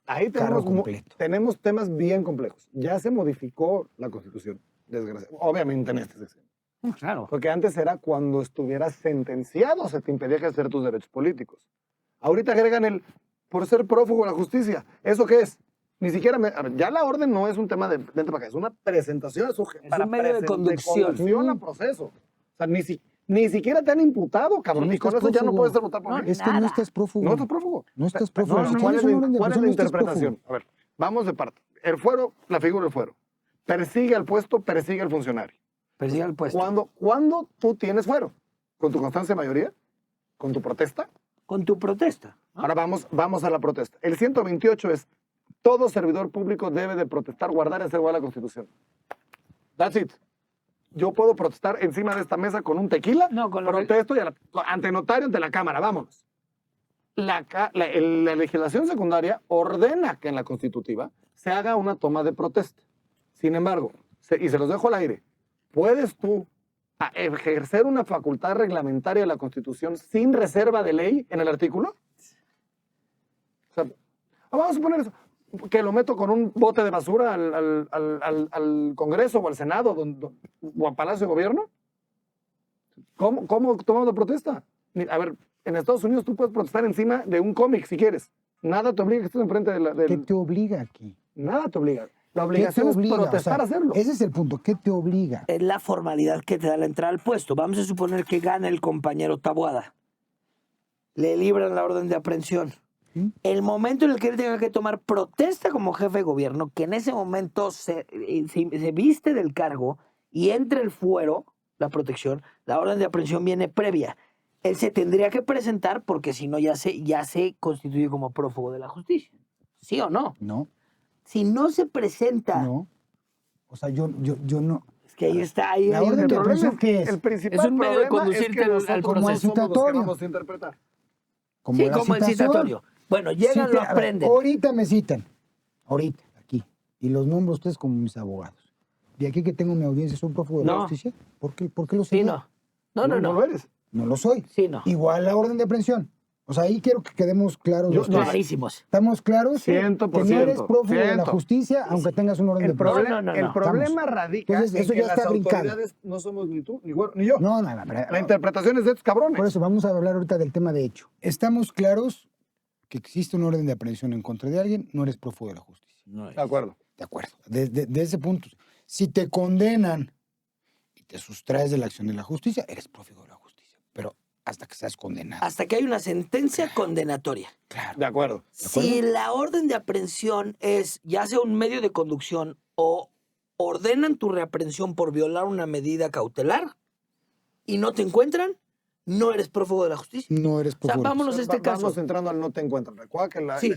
Ahí Carro completo. tenemos temas bien complejos. Ya se modificó la Constitución, desgraciadamente. Obviamente en este sexenio. Claro. Porque antes era cuando estuvieras sentenciado, se te impedía ejercer tus derechos políticos. Ahorita agregan el por ser prófugo de la justicia. ¿Eso qué es? Ni siquiera, a ver, ya la orden no es un tema de vente para acá, es una presentación a su Es un medio de conducción. a proceso. O sea, ni siquiera te han imputado, cabrón. No y con estás eso ya no prófugo. puedes ser votado por No, mí. Es que no Nada. estás prófugo. No estás prófugo. No estás prófugo. No, Si no, tienes una orden de ¿cuál es aprehensión, la no estás interpretación? prófugo. A ver, vamos de parte. El fuero, la figura del fuero. Persigue al puesto, persigue al funcionario. Persigue al puesto. ¿Cuándo tú tienes fuero? ¿Con tu constancia de mayoría? ¿Con tu protesta? Con tu protesta. ¿no? Ahora vamos a la protesta. El 128 es, todo servidor público debe de protestar, guardar y hacer valer la Constitución. That's it. Yo puedo protestar encima de esta mesa con un tequila, No, con lo que- protesto y ante notario, ante la Cámara, vámonos. La legislación secundaria ordena que en la Constitutiva se haga una toma de protesta. Sin embargo, y se los dejo al aire, ¿puedes tú ejercer una facultad reglamentaria de la Constitución sin reserva de ley en el artículo? O sea, vamos a suponer eso, que lo meto con un bote de basura al Congreso o al Senado o al Palacio de Gobierno. ¿Cómo tomamos la protesta? A ver, en Estados Unidos tú puedes protestar encima de un cómic si quieres. Nada te obliga que estés enfrente ¿Qué te obliga aquí? Nada te obliga. La ¿Qué te obligación es obliga? protestar a hacerlo. Ese es el punto. ¿Qué te obliga? Es la formalidad que te da la entrada al puesto. Vamos a suponer que gana el compañero Taboada. Le libran la orden de aprehensión. ¿Sí? El momento en el que él tenga que tomar protesta como jefe de gobierno, que en ese momento se viste del cargo y entre el fuero, la protección, la orden de aprehensión viene previa. Él se tendría que presentar porque si no ya se constituye como prófugo de la justicia. ¿Sí o no? No, Si no se presenta, no. O sea, yo no. es que ahí está, ahí La hay un orden de error. aprehensión, ¿qué es? El principal Es un medio de problema conducirte es que al nosotros como no al somos los que citatorio. vamos a interpretar. Como Sí, la como el citación. citatorio. Bueno, llegan, Sí, lo a ver, aprenden. ahorita me citan. Ahorita, aquí. Y los nombro a ustedes como mis abogados. De aquí que tengo mi audiencia, ¿soy prófugo de la No. justicia? ¿Por qué lo Sí, sé? no. No lo eres. No lo soy. Sí, no. Igual la orden de aprehensión. O sea, ahí quiero que quedemos claros. los tres. Clarísimos. ¿Estamos claros? 100%, Que no eres prófugo de la 100%. justicia, aunque tengas una orden de El, aprehensión. No. el problema radica Entonces, en eso que ya las está brincado. autoridades no somos ni tú, ni Güero, ni yo. No, La interpretación es de estos cabrones. por eso vamos a hablar ahorita del tema de hecho. ¿Estamos claros que existe una orden de aprehensión en contra de alguien? No eres prófugo de la justicia. De acuerdo. De acuerdo. De ese punto. Si te condenan y te sustraes de la acción de la justicia, eres prófugo de la justicia. Pero hasta que seas condenado. Hasta que hay una sentencia condenatoria. Claro. De acuerdo. Si la orden de aprehensión es ya sea un medio de conducción o ordenan tu reaprehensión por violar una medida cautelar y no te encuentran, no eres prófugo de la justicia. No eres O sea, prófugo de la vámonos a este caso. Vamos entrando al no te encuentran. Recuerda que Sí.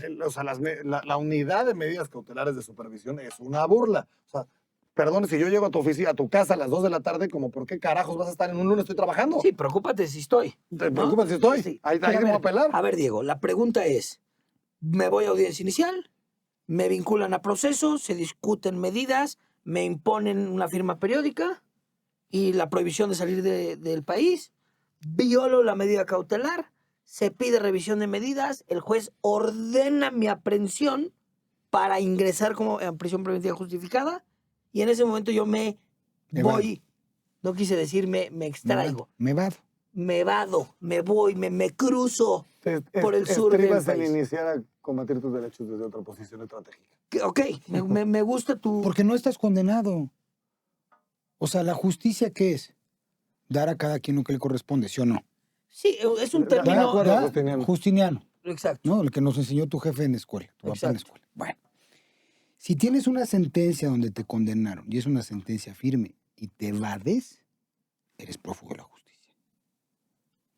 la unidad de medidas cautelares de supervisión es una burla. O sea, perdón, si yo llego a tu oficina, a tu casa a las 2 de la tarde, como ¿por qué carajos vas a estar en un lunes? Estoy trabajando. Sí, preocúpate si estoy. ¿Te ¿no? preocupas si estoy? Sí. Ahí Pero te voy a pelar. a ver, Diego, la pregunta es, me voy a audiencia inicial, me vinculan a proceso, se discuten medidas, me imponen una firma periódica y la prohibición de salir del país, violo la medida cautelar, se pide revisión de medidas, el juez ordena mi aprehensión para ingresar como en prisión preventiva justificada y en ese momento yo me Evado. voy, no quise decir me extraigo, Me vado. me vado, me voy, me cruzo por el sur del Estribas en país. iniciar a combatir tus derechos desde otra posición estratégica. Ok, me gusta tu... Porque no estás condenado. O sea, ¿la justicia qué es? Dar a cada quien lo que le corresponde, ¿sí o no? Sí, es un De término... acuerdo, ¿Da? Justiniano. Justiniano, Exacto. ¿no? El que nos enseñó tu jefe en la escuela, tu papá en la Exacto. escuela. Bueno, si tienes una sentencia donde te condenaron y es una sentencia firme y te evades, eres prófugo de la justicia.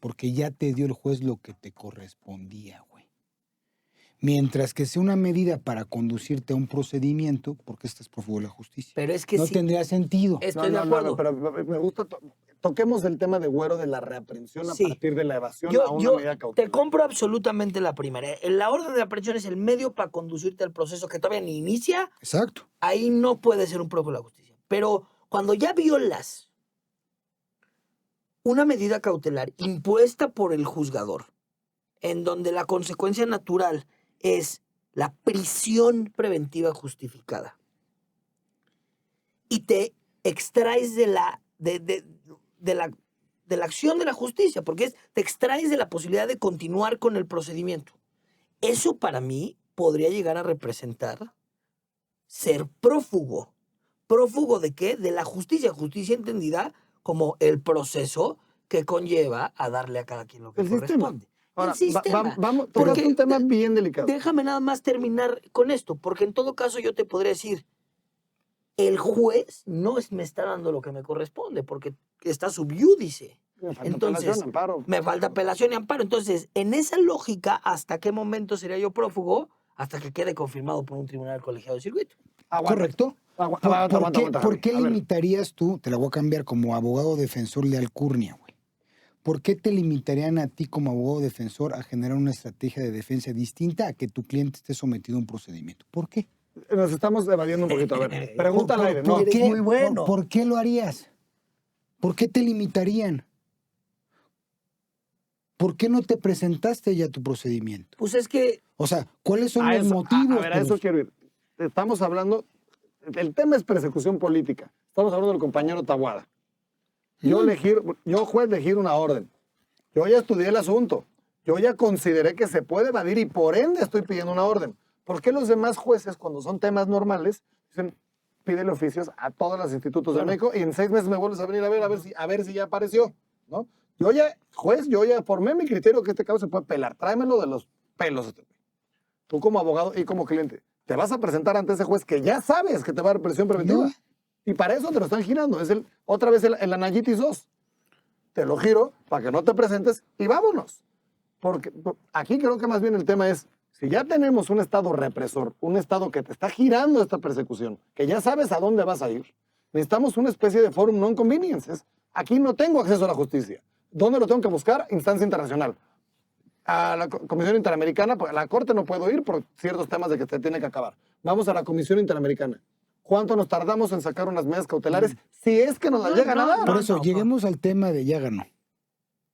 Porque ya te dio el juez lo que te correspondía, güey. Mientras que sea una medida para conducirte a un procedimiento, ¿por qué estás prófugo de la justicia? Pero es que No sí, tendría sentido. estoy de acuerdo. pero me gusta. Toquemos el tema de Güero de la reaprehensión a Sí. partir de la evasión a Yo, una yo medida te cautelar. compro absolutamente la primera. La orden de aprehensión es el medio para conducirte al proceso que todavía ni inicia. Exacto. Ahí no puede ser un prófugo de la justicia. Pero cuando ya violas una medida cautelar impuesta por el juzgador, en donde la consecuencia natural es la prisión preventiva justificada, y te extraes de la acción de la justicia, porque te extraes de la posibilidad de continuar con el procedimiento. Eso para mí podría llegar a representar ser prófugo. ¿Prófugo de qué? De la justicia. Justicia entendida como el proceso que conlleva a darle a cada quien lo que El sistema. corresponde. Ahora, El sistema. vamos, Porque tocaste un tema bien delicado. Déjame nada más terminar con esto, porque en todo caso yo te podría decir, el juez no me está dando lo que me corresponde, porque está sub iudice. Me falta Entonces, apelación, amparo. Me falta apelación y amparo. Entonces, en esa lógica, ¿hasta qué momento sería yo prófugo? Hasta que quede confirmado por un tribunal colegiado de circuito. Aguanta. ¿Correcto? Aguanta, ¿Por qué A ver, limitarías tú, te la voy a cambiar como abogado defensor de alcurnia, güey? ¿Por qué te limitarían a ti como abogado defensor a generar una estrategia de defensa distinta a que tu cliente esté sometido a un procedimiento? ¿Por qué? nos estamos evadiendo un poquito. A ver, pregunta al aire. por No, qué? muy bueno. ¿Por qué lo harías? ¿Por qué te limitarían? ¿Por qué no te presentaste ya tu procedimiento? Pues es que O sea, ¿cuáles son a los eso, motivos? a ver, a por eso los- quiero ir. Estamos hablando, el tema es persecución política. Estamos hablando del compañero Taboada. Yo, juez, elegir una orden. Yo ya estudié el asunto. Yo ya consideré que se puede evadir y por ende estoy pidiendo una orden. ¿Por qué los demás jueces, cuando son temas normales, Dicen, pídele oficios a todos los institutos de Claro. México y en 6 meses me vuelves a venir a ver si ya apareció, ¿no? Yo ya formé mi criterio que este caso se puede pelar. Tráemelo de los pelos. Tú como abogado y como cliente, te vas a presentar ante ese juez que ya sabes que te va a dar prisión preventiva. No. Y para eso te lo están girando. Es otra vez el Anayitis 2. Te lo giro para que no te presentes y vámonos. Porque aquí creo que más bien el tema es, si ya tenemos un Estado represor, un Estado que te está girando esta persecución, que ya sabes a dónde vas a ir, necesitamos una especie de forum non conveniences. Aquí no tengo acceso a la justicia. ¿Dónde lo tengo que buscar? Instancia internacional. A la Comisión Interamericana, pues a la Corte no puedo ir por ciertos temas de que se tiene que acabar. Vamos a la Comisión Interamericana. ¿Cuánto nos tardamos en sacar unas medidas cautelares? Si es que nos las llegan a dar. Por eso, lleguemos al tema de ya ganó.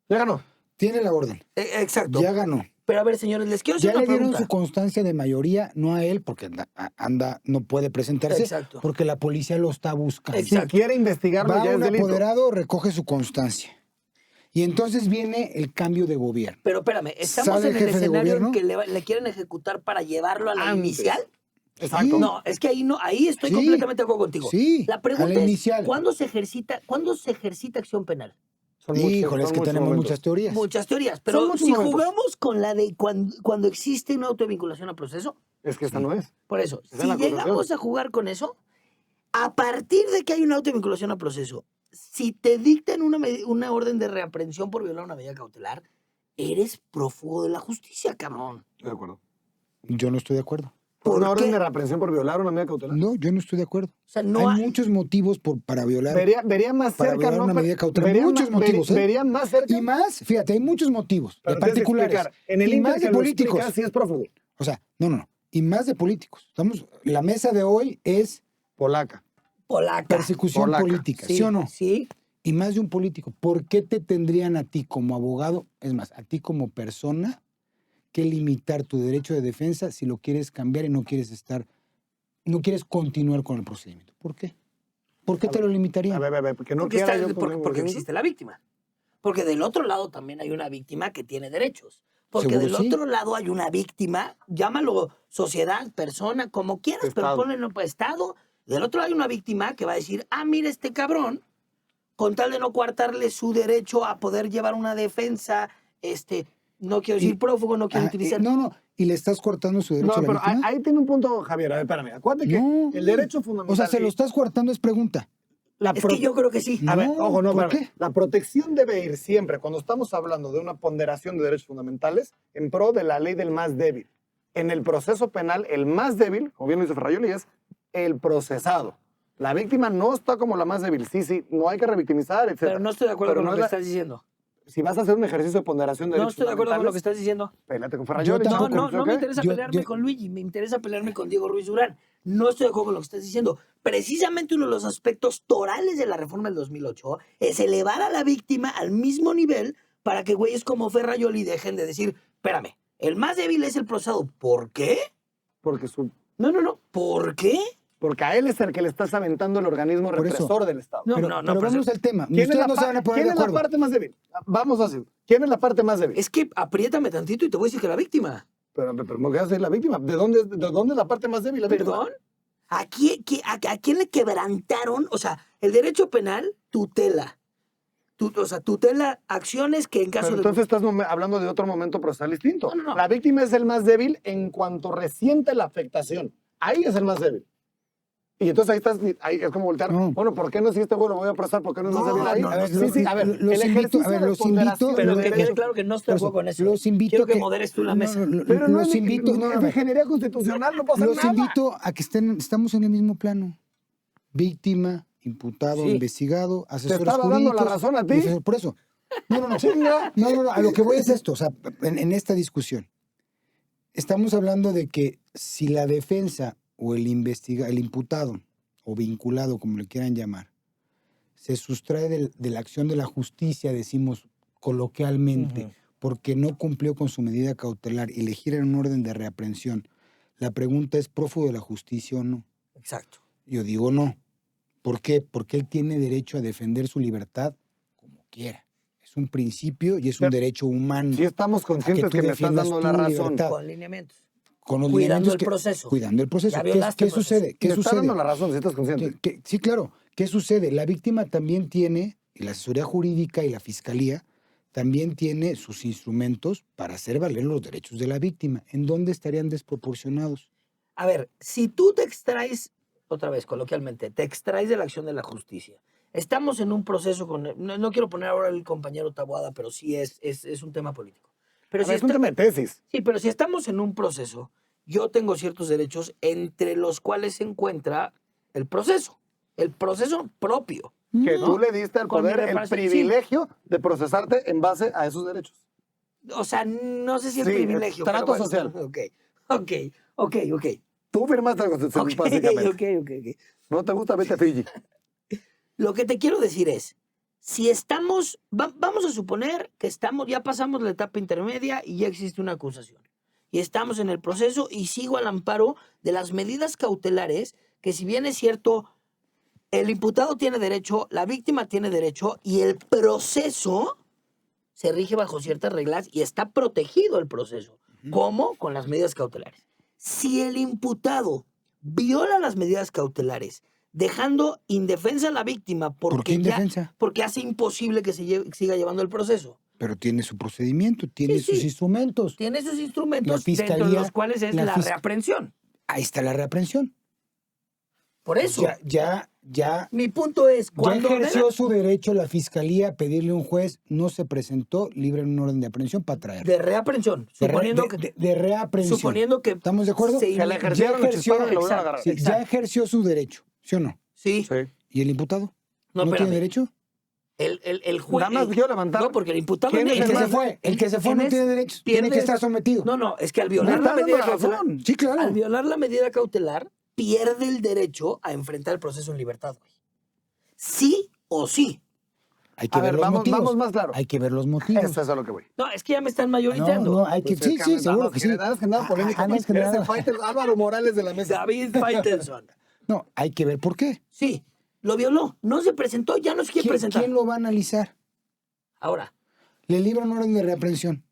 Ya ganó. Tiene la orden. Exacto. Ya ganó. Pero a ver, señores, les quiero hacer Ya una le dieron pregunta. su constancia de mayoría, no a él, porque no puede presentarse, Exacto. porque la policía lo está buscando. Si Exacto. quiere investigarlo, Va ya es un delito. apoderado, recoge su constancia. Y entonces viene el cambio de gobierno. Pero espérame, estamos ¿Sale en el el jefe de escenario en gobierno? que le quieren ejecutar para llevarlo a la Antes. inicial. Exacto. Sí. No, es que ahí estoy Sí. completamente de acuerdo contigo. Sí, La a pregunta la es, inicial. ¿cuándo se ejercita acción penal? Son muchos- Híjole, es son que muchos tenemos momentos. muchas teorías. Muchas teorías, pero muchos si momentos. jugamos con la de cuando existe una autovinculación a proceso, Es que esta no es. por eso, Esa es si la acusación. llegamos a jugar con eso, a partir de que hay una autovinculación a proceso, si te dictan una orden de reaprehensión por violar una medida cautelar, eres prófugo de la justicia, cabrón. Estoy de acuerdo. Yo no estoy de acuerdo. ¿Por Una orden qué? de reaprehensión por violar una medida cautelar. No, yo no estoy de acuerdo. O sea, no hay hay- muchos motivos para violar. Vería más Para cerca, violar ¿no? una medida cautelar. Vería Muchos más- motivos, ¿eh? Vería más cerca. Y más, fíjate, hay muchos motivos pero de tienes que particulares. explicar. En el y Inter más que de lo políticos. explicas, sí es prófugo. O sea, no. Y más de políticos. La mesa de hoy es Polaca. polaca. persecución Polaca. política, ¿sí o no? Sí. Y más de un político. ¿Por qué te tendrían a ti como abogado, es más, a ti como persona, que limitar tu derecho de defensa si lo quieres cambiar y no quieres continuar con el procedimiento? ¿Por qué? ¿Por qué te lo limitarían? A ver, porque no Porque, quiera está- yo porque- con- porque existe la víctima. Porque del otro lado también hay una víctima que tiene derechos. Porque Seguro del sí. otro lado hay una víctima, llámalo sociedad, persona, como quieras, Estado. pero ponle Estado. Del otro lado hay una víctima que va a decir, mira este cabrón, con tal de no coartarle su derecho a poder llevar una defensa, no quiero decir Y- prófugo, no quiero utilizar... No, y le estás cortando su derecho No, a la pero víctima. ahí tiene un punto, Javier. A ver, espérame. Acuérdate No. que el derecho fundamental... O sea, se lo y estás cortando, es pregunta. la es pro- que yo creo que sí. A ver, No, ojo, no, ¿por espérame. qué? La protección debe ir siempre, cuando estamos hablando de una ponderación de derechos fundamentales, en pro de la ley del más débil. En el proceso penal, el más débil, como bien lo dice Ferrayoli, es el procesado. La víctima no está como la más débil. Sí, no hay que revictimizar, etc. Pero no estoy de acuerdo Pero con no lo es que la- estás diciendo. Si vas a hacer un ejercicio de ponderación de No derechos estoy de acuerdo con lo que fundamentales, estás diciendo. pélate con Ferrayoli. Yo No, tampoco, no me interesa Yo- pelearme yo- con Luigi, me interesa pelearme con Diego Ruiz Durán. No estoy de acuerdo con lo que estás diciendo. Precisamente uno de los aspectos torales de la reforma del 2008 es elevar a la víctima al mismo nivel para que güeyes como Ferrayoli dejen de decir, espérame, el más débil es el procesado. ¿Por qué? Porque, No. ¿Por qué? porque a él es el que le estás aventando el organismo Por eso. represor del Estado. No, pero no, pero pero vamos al tema. ¿Quién, es Ustedes la, no se van a poner quién de es la acuerdo. parte más débil? Vamos así. ¿Quién es la parte más débil? Es que apriétame tantito y te voy a decir que la víctima. Pero ¿me voy a decir la víctima? ¿De dónde es la parte más débil? La víctima? ¿Perdón? ¿A quién le quebrantaron? O sea, el derecho penal tutela. Tutela acciones que en caso Pero de... entonces estás hablando de otro momento procesal distinto. No. La víctima es el más débil en cuanto resiente la afectación. Ahí es el más débil. Y entonces ahí es como voltear. No. Bueno, ¿por qué no si este güey lo voy a procesar? ¿Por qué no es más No, débil ahí? no, A ver, sí, a ver, los el invito- ejercicio a ver, de los ponderación invito- Pero de que quede derechos- claro que no estoy de acuerdo con eso. Los invito Quiero que que- moderes tú la mesa. Pero no los es, invito, es a de ver, ingeniería constitucional, no pasa los nada. invito a que estamos en el mismo plano. Víctima, imputado, Sí. investigado, asesores estaba dando la jurídicos, razón a ti. defensor. Por eso. No, a lo que voy es esto, o sea, en esta discusión. Estamos hablando de que si la defensa o el imputado o vinculado, como le quieran llamar, se sustrae de la acción de la justicia, decimos coloquialmente, porque no cumplió con su medida cautelar y le giran un orden de reaprehensión, la pregunta es, ¿prófugo de la justicia o no? Exacto. Yo digo no. ¿Por qué? Porque él tiene derecho a defender su libertad como quiera. Es un principio y es un Pero- derecho humano. Sí estamos conscientes tú que me estás defiendas dando la tu razón. libertad. Con lineamientos. con los Cuidando lineamientos el proceso. Cuidando el proceso. Ya ¿Qué violaste el proceso. sucede? ¿Qué Me está sucede? dando la razón, si estás consciente. Sí, claro. ¿Qué sucede? La víctima también tiene, y la asesoría jurídica y la fiscalía también tiene sus instrumentos para hacer valer los derechos de la víctima. ¿En dónde estarían desproporcionados? A ver, si tú te extraes, otra vez, coloquialmente, te extraes de la acción de la justicia. Estamos en un proceso con... No quiero poner ahora el compañero Taboada, pero sí es un tema político. Pero A ver, es un tema de tesis. Sí, pero si estamos en un proceso, yo tengo ciertos derechos entre los cuales se encuentra el proceso propio. Que ¿no? tú le diste al Con mi poder el reparación, sí. privilegio de procesarte en base a esos derechos. O sea, no sé si es Sí, privilegio. trato pero bueno, social. Ok. Tú firmaste la Constitución, Ok. básicamente. ¿No te gusta? Vete a Fiji. Lo que te quiero decir es, si estamos, vamos a suponer que ya pasamos la etapa intermedia y ya existe una acusación. Y estamos en el proceso y sigo al amparo de las medidas cautelares que, si bien es cierto, el imputado tiene derecho, la víctima tiene derecho y el proceso se rige bajo ciertas reglas y está protegido el proceso. ¿Cómo? Con las medidas cautelares. Si el imputado viola las medidas cautelares, dejando indefensa a la víctima ¿Por qué indefensa? porque hace imposible que siga llevando el proceso. Pero tiene su procedimiento, tiene Sí. sus instrumentos. Tiene sus instrumentos, La fiscalía, dentro de los cuales es la reaprehensión. Ahí está la reaprehensión. Por eso, Ya mi punto es, cuando ejerció su derecho la fiscalía a pedirle a un juez, no se presentó libre en un orden de aprehensión para traerlo. de reaprehensión, De reaprehensión. suponiendo que ¿Estamos de acuerdo? se Que le ejercieron, lo chisparon y lo volvieron a exacto, agarrar. Sí, ya exacto. ejerció su derecho, ¿sí o no? Sí. ¿Y el imputado? No, ¿No espérame. tiene derecho? El juez. Nada más quiero levantar. No, porque el imputado. ¿Quién es El que más- se fue, el que se fue no tienes- tiene derechos, tiene que pierdes- estar sometido. No, es que al Me violar está la dando medida la cautelar. razón. Sí, claro. Al violar la medida cautelar, pierde el derecho a enfrentar el proceso en libertad, güey. Sí o sí. Hay que A ver ver, los motivos. vamos más claro. Hay que ver los motivos. Eso es a lo que voy. No, es que ya me están mayoritando. No, hay que... Pues Sí, es sí, seguro que sí. Nada que nada polémica. Antes que Eres nada. el fighter Álvaro Morales de la mesa. David Faitelson. No, hay que ver por qué. Sí, lo violó. No se presentó, ya no se quiere presentar. ¿Quién lo va a analizar? Ahora, Le libran orden de reaprehensión.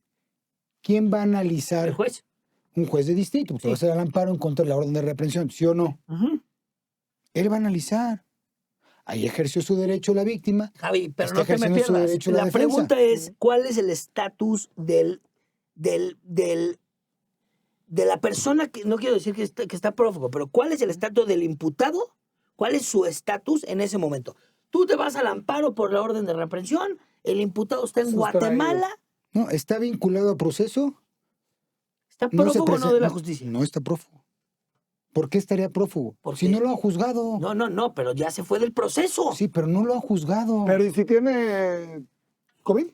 ¿Quién va a analizar? el juez. Un juez de distrito. Porque va a hacer el amparo en contra de la orden de reaprehensión, ¿sí o no? Él va a analizar. Ahí ejerció su derecho la víctima. Javi, pero Está no te me ejerciendo su pierdas. derecho a la La defensa. pregunta es, ¿cuál es el estatus de la persona que, no quiero decir que está prófugo, pero cuál es el estatus del imputado? ¿Cuál es su estatus en ese momento? Tú te vas al amparo por la orden de reaprehensión, el imputado está en Sustraído. Guatemala, No, está vinculado a proceso. está No se prófugo o no de la no, justicia. No está prófugo. ¿Por qué estaría prófugo? ¿Por Si qué? no lo han juzgado. No, pero ya se fue del proceso. Sí, pero no lo han juzgado. Pero ¿y si tiene COVID?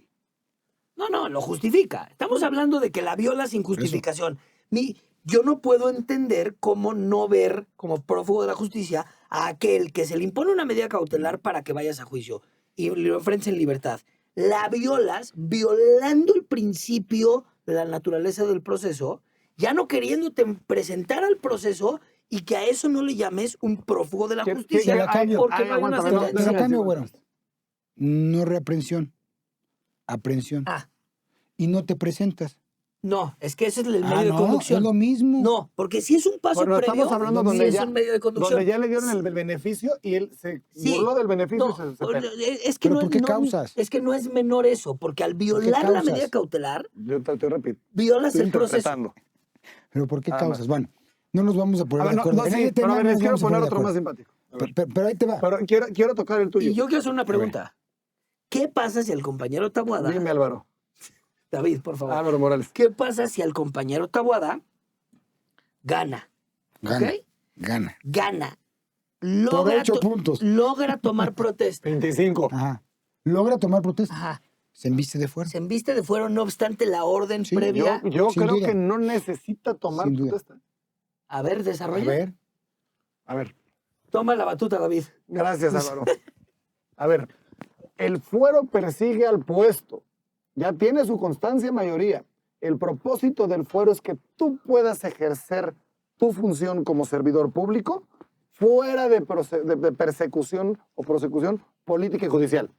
No, lo justifica. Estamos hablando de que la viola sin justificación. Yo no puedo entender cómo no ver como prófugo de la justicia a aquel que se le impone una medida cautelar para que vayas a juicio y lo enfrentes en libertad. La violas violando el principio de la naturaleza del proceso, ya no queriéndote presentar al proceso y que a eso no le llames un prófugo de la justicia. te la cambio. Porque no hay una aguántame, sentencia. Pero sí, cambio, sí, güero. No reaprehensión. Aprehensión. Ah, Y no te presentas. no, es que ese es el medio de no, conducción. es lo mismo. No, porque si es un paso Bueno, previo, estamos hablando sí donde es ya, un medio de conducción. donde ya le dieron el beneficio y él se Sí. burló del beneficio No, y se pela. es que ¿Pero no, por qué no- causas? es que no es menor eso, porque al qué violar la causas? medida cautelar, Yo te repito. violas Estoy el proceso. interpretando. ¿Pero por qué Nada causas? más. Bueno, no nos vamos a poner A ver, de no, acuerdo. no, En sí, ese pero a tema ver, no les nos quiero vamos a poner de otro más acuerdo. simpático. A ver. Pero ahí te va. Pero quiero tocar el tuyo. Y yo quiero hacer una pregunta. ¿Qué pasa si al compañero Taboada, Dime, Álvaro. David, por favor, Álvaro Morales. qué pasa si al compañero Taboada gana? Gana. ¿Ok? Gana. Logra, 8 puntos. logra tomar protesta. 25. Ajá. Logra tomar protesta. Ajá. Se embiste de fuera. Se embiste de fuero, no obstante la orden Sí, previa. Yo Sin creo duda. que no necesita tomar Sin duda. protesta. A ver, A desarrolla. ver. A ver, Toma la batuta, David. gracias, Álvaro. A ver, el fuero persigue al puesto. Ya tiene su constancia mayoría. El propósito del fuero es que tú puedas ejercer tu función como servidor público fuera de persecución o prosecución política y judicial.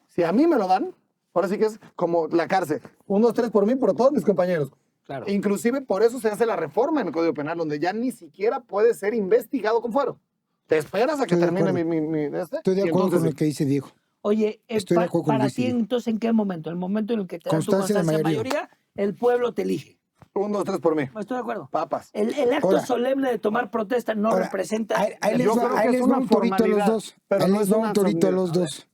Si a mí me lo dan, ahora sí que es como la cárcel. 1, 2, 3 por mí, por todos mis compañeros. Claro. Inclusive por eso se hace la reforma en el Código Penal, donde ya ni siquiera puede ser investigado con fuero. Te esperas a que Estoy de termine acuerdo. mi Estoy de y acuerdo entonces con lo sí. que dice Diego. Oye, Estoy de acuerdo con lo para que dice ti Diego. entonces, ¿en qué momento? ¿El momento en el que te dan tu Constancia de constancia de mayoría. mayoría? El pueblo te elige. 1, 2, 3 por mí. Estoy de acuerdo. Papas. El acto Ahora- solemne de tomar protesta no Ahora, representa... ahí les Yo va, creo ahí que es les va una un torito a los formalidad, dos. pero Ahí no les es va una un torito a los solemnidad. dos.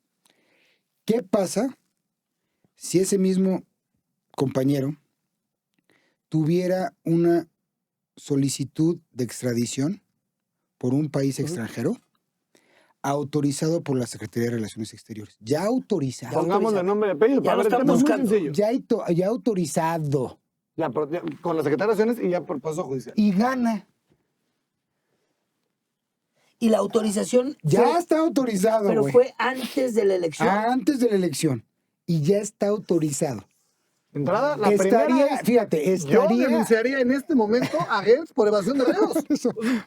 ¿Qué pasa si ese mismo compañero tuviera una solicitud de extradición por un país extranjero autorizado por la Secretaría de Relaciones Exteriores? Ya autorizado. Pongámosle nombre de apellido. Ya A lo ver, el están tema es muy buscando. sencillo. Ya autorizado. Ya, con la Secretaría de Relaciones y ya por proceso judicial. Y gana. Y la autorización Ya fue, está autorizado, pero güey. fue antes de la elección. Antes de la elección. Y ya está autorizado. De entrada, la Estaría, primera es, fíjate, yo estaría... denunciaría en este momento a Gertz por evasión de reos.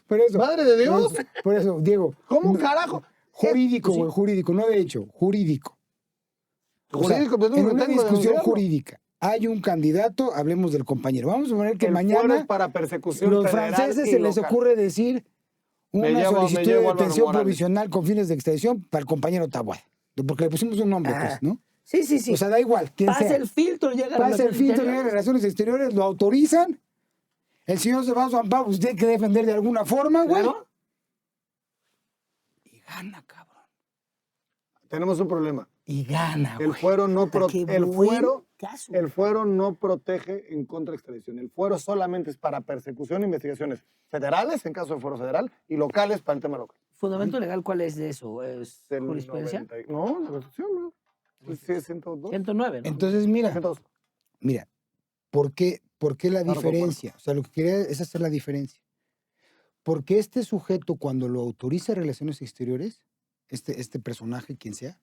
Por eso, Madre de Dios. Por eso, Diego. ¿Cómo no- carajo? Jurídico, Pues sí. güey, jurídico, no de hecho, jurídico. O sea, Jurídico, pues en tengo una que discusión denunciarlo. jurídica, hay un candidato, hablemos del compañero. Vamos a poner que El fuero mañana es para persecución los federal franceses y se les local. ocurre decir Me una llevo solicitud de a Álvaro detención Morales. provisional con fines de extradición para el compañero Taboada. Porque le pusimos un nombre, Ajá. pues, ¿no? Sí, sí, sí. O sea, da igual, quién Pasa sea. el filtro, llega a Pasa el Relaciones filtro, llega a Exteriores. Relaciones Exteriores, lo autorizan. El señor se va a Juan Pablo, usted tiene que defender de alguna forma, güey. Claro. Y gana, cabrón. Tenemos un problema. Y gana, güey. El fuero no Puta, qué el buen fuero, caso. el fuero no protege en contra de extradición. El fuero solamente es para persecución e investigaciones federales, en caso de fuero federal, y locales para el tema local. ¿Fundamento legal cuál es de eso? ¿Es Del jurisprudencia? 90 no, la Constitución, ¿no? Sí, es 102. 109, ¿no? Entonces, mira, 102. ¿por qué la Claro, diferencia? O sea, lo que quería es hacer la diferencia. Porque este sujeto, cuando lo autoriza Relaciones Exteriores, este personaje, quien sea,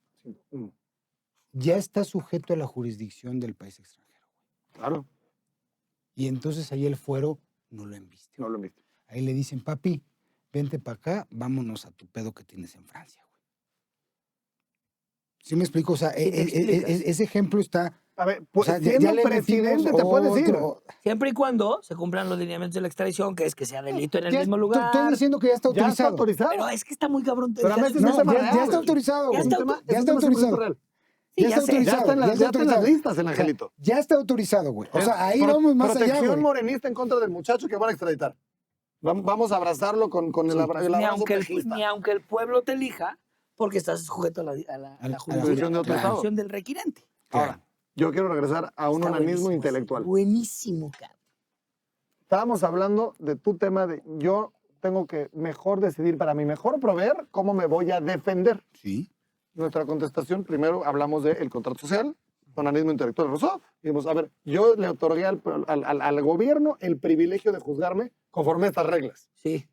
ya está sujeto a la jurisdicción del país extranjero. Claro, Y entonces ahí el fuero no lo embiste. no lo he visto. Ahí le dicen, papi, vente para acá, vámonos a tu pedo que tienes en Francia, güey. ¿Sí me explico? O sea, Sí, te explicas. ese ejemplo está... A ver, O pues, sea, siendo le presidente metimos te puedes decir. Siempre y cuando se cumplan los lineamientos de la extradición, que es que sea delito en el Ya mismo estoy- lugar. Estoy diciendo que ya está Ya está autorizado. autorizado. Pero es que está muy cabrón. Pero a ya- veces No, es un tema ya real. está autorizado, Ya güey. está Es un tema- Ya es está un tema 100% autorizado. real. Sí, Ya ya está sé. autorizado. Ya está en las autorizado. listas, el O sea, angelito. ya está autorizado, güey. O sea, ahí Pro- vamos más allá, Protección güey. morenista en contra del muchacho que van a extraditar. Vamos a abrazarlo con el, el Ni abrazo aunque, pejista. ni aunque el pueblo te elija, porque estás sujeto a la jurisdicción de otro estado. jurisdicción del requirente. Ahora, yo quiero regresar a un Está onanismo buenísimo, intelectual. Buenísimo, cabrón. Estábamos hablando de tu tema de yo tengo que mejor decidir para mi mejor proveer cómo me voy a defender. Sí. Nuestra contestación, primero hablamos del contrato social, onanismo intelectual Rousseau, y dijimos, a ver, yo le otorgué al gobierno el privilegio de juzgarme conforme a estas reglas. Sí.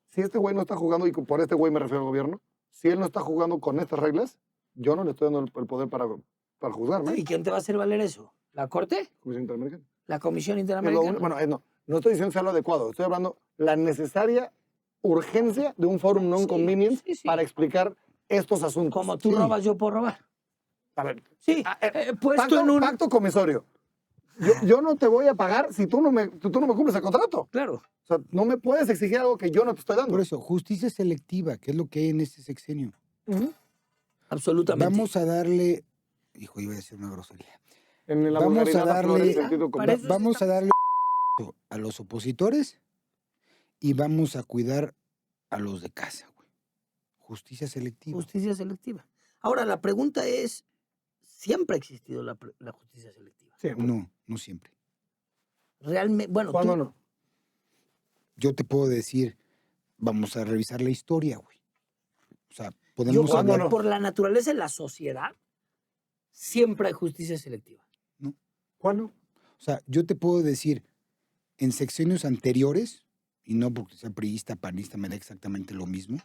Si este güey no está jugando, y por este güey me refiero al gobierno, si él no está jugando con estas reglas, yo no le estoy dando el poder para juzgarme. ¿Y quién te va a hacer valer eso? ¿La Corte? Comisión Interamericana. ¿La Comisión Es lo Interamericana? bueno, no estoy diciendo sea lo adecuado, estoy hablando la necesaria urgencia de un forum non Sí, convenience sí, sí. para explicar estos asuntos. Como tú Sí. robas, yo puedo robar. A ver, Sí, puesto pacto, en un... pacto comisorio. Yo no te voy a pagar si tú no me cumples el contrato. Claro. O sea, no me puedes exigir algo que yo no te estoy dando. Por eso, justicia selectiva, que es lo que hay en este sexenio. Absolutamente. Vamos a darle... Hijo, iba a decir una grosería. En la Vamos a vulgaridad aflora darle- el sentido común. Para eso Vamos a darle a los opositores y vamos a cuidar a los de casa, güey. Justicia selectiva. Justicia selectiva. Ahora, la pregunta es, ¿siempre ha existido la justicia selectiva? Sí, No siempre. Realmente, bueno, ¿cuándo tú, no? Yo te puedo decir, vamos a revisar la historia, güey. O sea, yo podemos creo ¿cuándo que hablar... no? por la naturaleza de la sociedad, siempre hay justicia selectiva. ¿Cuándo? O sea, yo te puedo decir, en sexenios anteriores, y no porque sea priista, panista, me da exactamente lo mismo,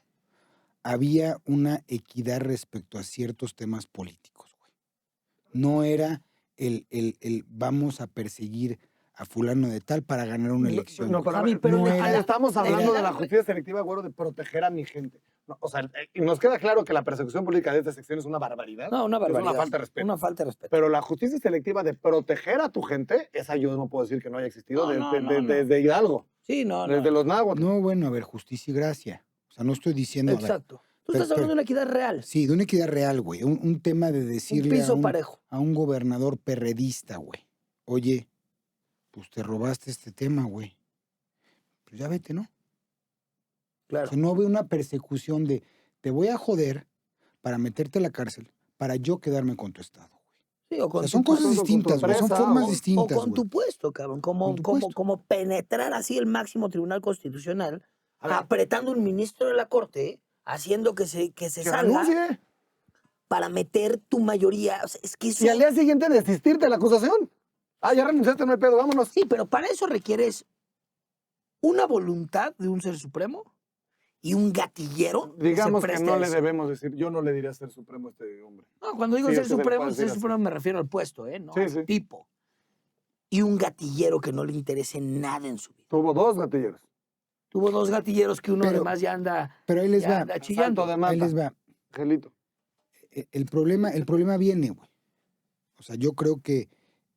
había una equidad respecto a ciertos temas políticos, güey. No era el vamos a perseguir a fulano de tal para ganar una elección. No, güey. pero, a Javi, ver, pero no le- era- estamos hablando de la era- justicia selectiva, güero, de proteger a mi gente. No, o sea, y nos queda claro que la persecución política de esta sección es una barbaridad. No, una barbaridad. Es una falta de respeto. Una falta de respeto. Pero la justicia selectiva de proteger a tu gente, esa yo no puedo decir que no haya existido No, no. desde Hidalgo, Sí, no. desde los náhuatl. No, bueno, a ver, justicia y gracia. O sea, no estoy diciendo... a ver, Exacto. Tú pero- estás hablando de una equidad real. sí, de una equidad real, güey. Un tema de Un decirle piso parejo. a un gobernador perredista, güey. Oye, pues te robaste este tema, güey. Pues ya vete, ¿no? O Claro. sea, no veo una persecución de te voy a joder para meterte a la cárcel, para yo quedarme con tu estado, güey. Sí, o O con sea, tu son cosas con tu distintas, güey. Son empresa, formas o distintas, O con güey. tu puesto, cabrón. Con tu Como puesto. penetrar así el máximo tribunal constitucional, A ver. apretando un ministro de la corte, haciendo que se Que salga renuncie. para meter tu mayoría. O sea, es que eso... Y al día siguiente desistirte de la acusación. Ah, ya renunciaste, no hay pedo, vámonos. Sí, pero para eso requieres una voluntad de un ser supremo y un gatillero Digamos se que preste no a le eso. debemos decir, yo no le diría ser supremo a este hombre. No, cuando digo Sí, ser es que se le supremo, puede decir así. me refiero al puesto, ¿eh? No Sí, al sí. tipo. Y un gatillero que no le interese nada en su vida. Tuvo 2 gatilleros. Tuvo 2 gatilleros que uno Pero- además ya anda, Pero ahí les ya va, anda chillando. Salto de ahí mata. les va. Angelito. El problema viene, güey. O sea, yo creo que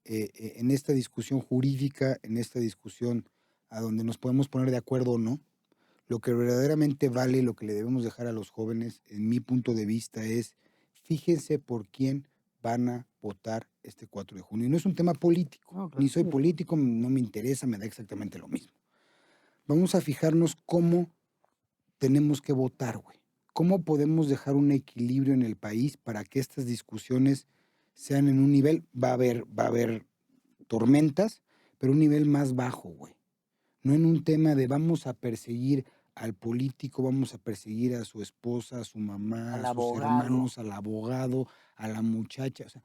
en esta discusión jurídica, en esta discusión a donde nos podemos poner de acuerdo o no, lo que verdaderamente vale, lo que le debemos dejar a los jóvenes, en mi punto de vista, es fíjense por quién van a votar este 4 de junio. Y no es un tema político, No, claro. ni soy político, no me interesa, me da exactamente lo mismo. Vamos a fijarnos cómo tenemos que votar, güey. ¿Cómo podemos dejar un equilibrio en el país para que estas discusiones sean en un nivel, va a haber tormentas, pero un nivel más bajo, güey? No en un tema de vamos a perseguir al político, vamos a perseguir a su esposa, a su mamá, Al a sus abogado. hermanos, al abogado, a la muchacha. O sea,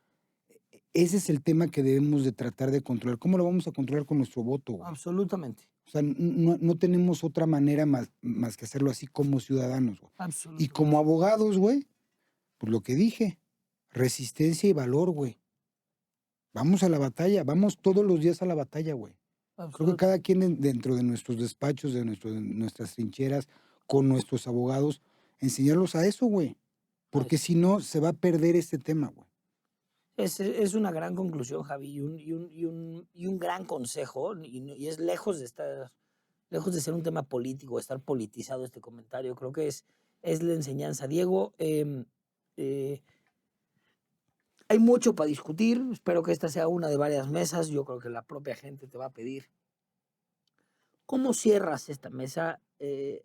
ese es el tema que debemos de tratar de controlar. ¿Cómo lo vamos a controlar con nuestro voto, güey? Absolutamente. O sea, no tenemos otra manera más que hacerlo así como ciudadanos, güey. Y Absolutamente. como abogados, güey, pues lo que dije, resistencia y valor, güey. Vamos a la batalla, vamos todos los días a la batalla, güey. Creo que cada quien dentro de nuestros despachos, de nuestras trincheras, con nuestros abogados, enseñarlos a eso, güey. Porque si no, se va a perder este tema, güey. Es una gran conclusión, Javi, y un gran consejo, y es lejos de ser un tema político, estar politizado este comentario. Creo que es la enseñanza. Diego, hay mucho para discutir. Espero que esta sea una de varias mesas. Yo creo que la propia gente te va a pedir. ¿Cómo cierras esta mesa?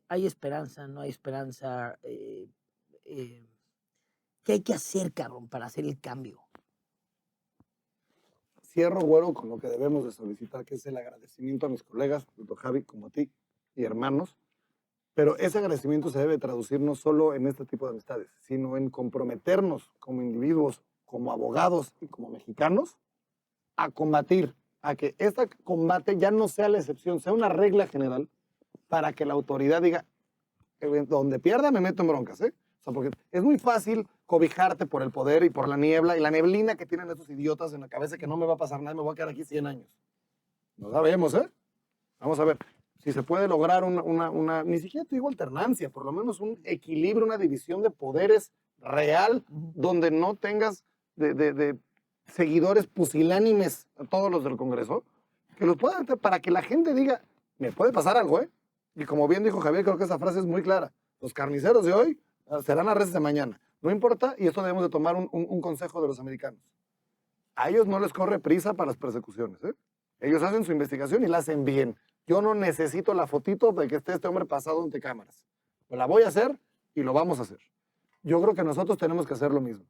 ¿Hay esperanza? ¿No hay esperanza? ¿Qué hay que hacer, cabrón, para hacer el cambio? Cierro, güero, con lo que debemos de solicitar, que es el agradecimiento a mis colegas, tanto Javi como a ti, y hermanos. Pero ese agradecimiento se debe traducir no solo en este tipo de amistades, sino en comprometernos como individuos, como abogados y como mexicanos a combatir, a que este combate ya no sea la excepción, sea una regla general para que la autoridad diga, donde pierda me meto en broncas, ¿eh? O sea, porque es muy fácil cobijarte por el poder y por la niebla y la neblina que tienen esos idiotas en la cabeza que no me va a pasar nada, me voy a quedar aquí 100 años. No sabemos, ¿eh? Vamos a ver si se puede lograr ni siquiera te digo alternancia, por lo menos un equilibrio, una división de poderes real, donde no tengas de seguidores pusilánimes a todos los del Congreso, que los puedan para que la gente diga, me puede pasar algo, ¿eh? Y como bien dijo Javier, creo que esa frase es muy clara. Los carniceros de hoy serán las reses de mañana. No importa, y esto debemos de tomar un consejo de los americanos. A ellos no les corre prisa para las persecuciones, ¿eh? Ellos hacen su investigación y la hacen bien. Yo no necesito la fotito de que esté este hombre pasado ante cámaras. Pues la voy a hacer y lo vamos a hacer. Yo creo que nosotros tenemos que hacer lo mismo.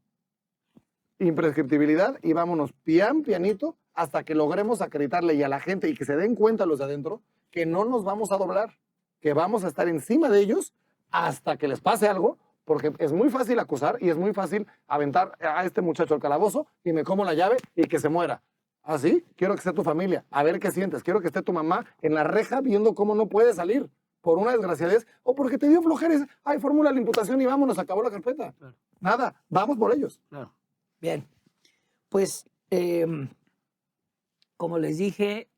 Imprescriptibilidad y vámonos pianito hasta que logremos acreditarle y a la gente y que se den cuenta los de adentro que no nos vamos a doblar, que vamos a estar encima de ellos hasta que les pase algo, porque es muy fácil acusar y es muy fácil aventar a este muchacho al calabozo y me como la llave y que se muera. ¿Así? Quiero que esté tu familia, a ver qué sientes. Quiero que esté tu mamá en la reja viendo cómo no puede salir por una desgraciadez o porque te dio flojeres. Ay, fórmula la imputación y vámonos, acabó la carpeta. Claro. Nada, vamos por ellos. Claro. Bien. Pues como les dije,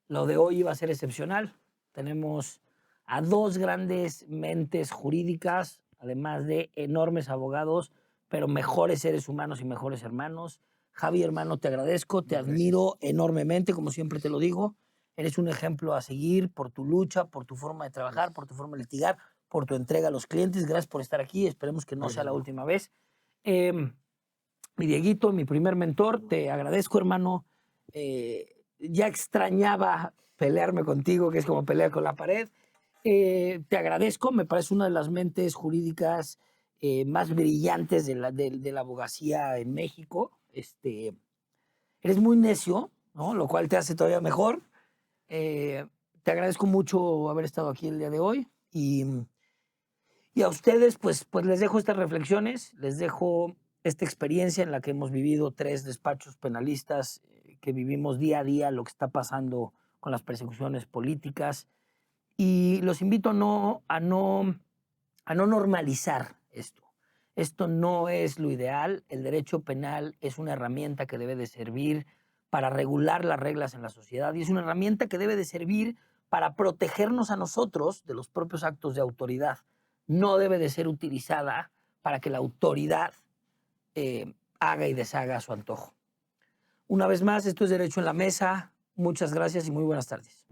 lo de hoy iba a ser excepcional. Tenemos a dos grandes mentes jurídicas, además de enormes abogados, pero mejores seres humanos y mejores hermanos. Javi, hermano, te agradezco, te admiro enormemente, como siempre te lo digo. Eres un ejemplo a seguir por tu lucha, por tu forma de trabajar, por tu forma de litigar, por tu entrega a los clientes. Gracias por estar aquí. Esperemos que no sea la última vez. Mi Dieguito, mi primer mentor, te agradezco, hermano. Ya extrañaba pelearme contigo, que es como pelear con la pared. Te agradezco, me parece una de las mentes jurídicas más brillantes de la abogacía en México. Eres muy necio, ¿no? Lo cual te hace todavía mejor. Te agradezco mucho haber estado aquí el día de hoy y a ustedes pues les dejo estas reflexiones, les dejo esta experiencia en la que hemos vivido 3 despachos penalistas, que vivimos día a día lo que está pasando con las persecuciones políticas y los invito a no normalizar esto. Esto no es lo ideal. El derecho penal es una herramienta que debe de servir para regular las reglas en la sociedad y es una herramienta que debe de servir para protegernos a nosotros de los propios actos de autoridad. No debe de ser utilizada para que la autoridad haga y deshaga a su antojo. Una vez más, esto es Derecho en la Mesa. Muchas gracias y muy buenas tardes.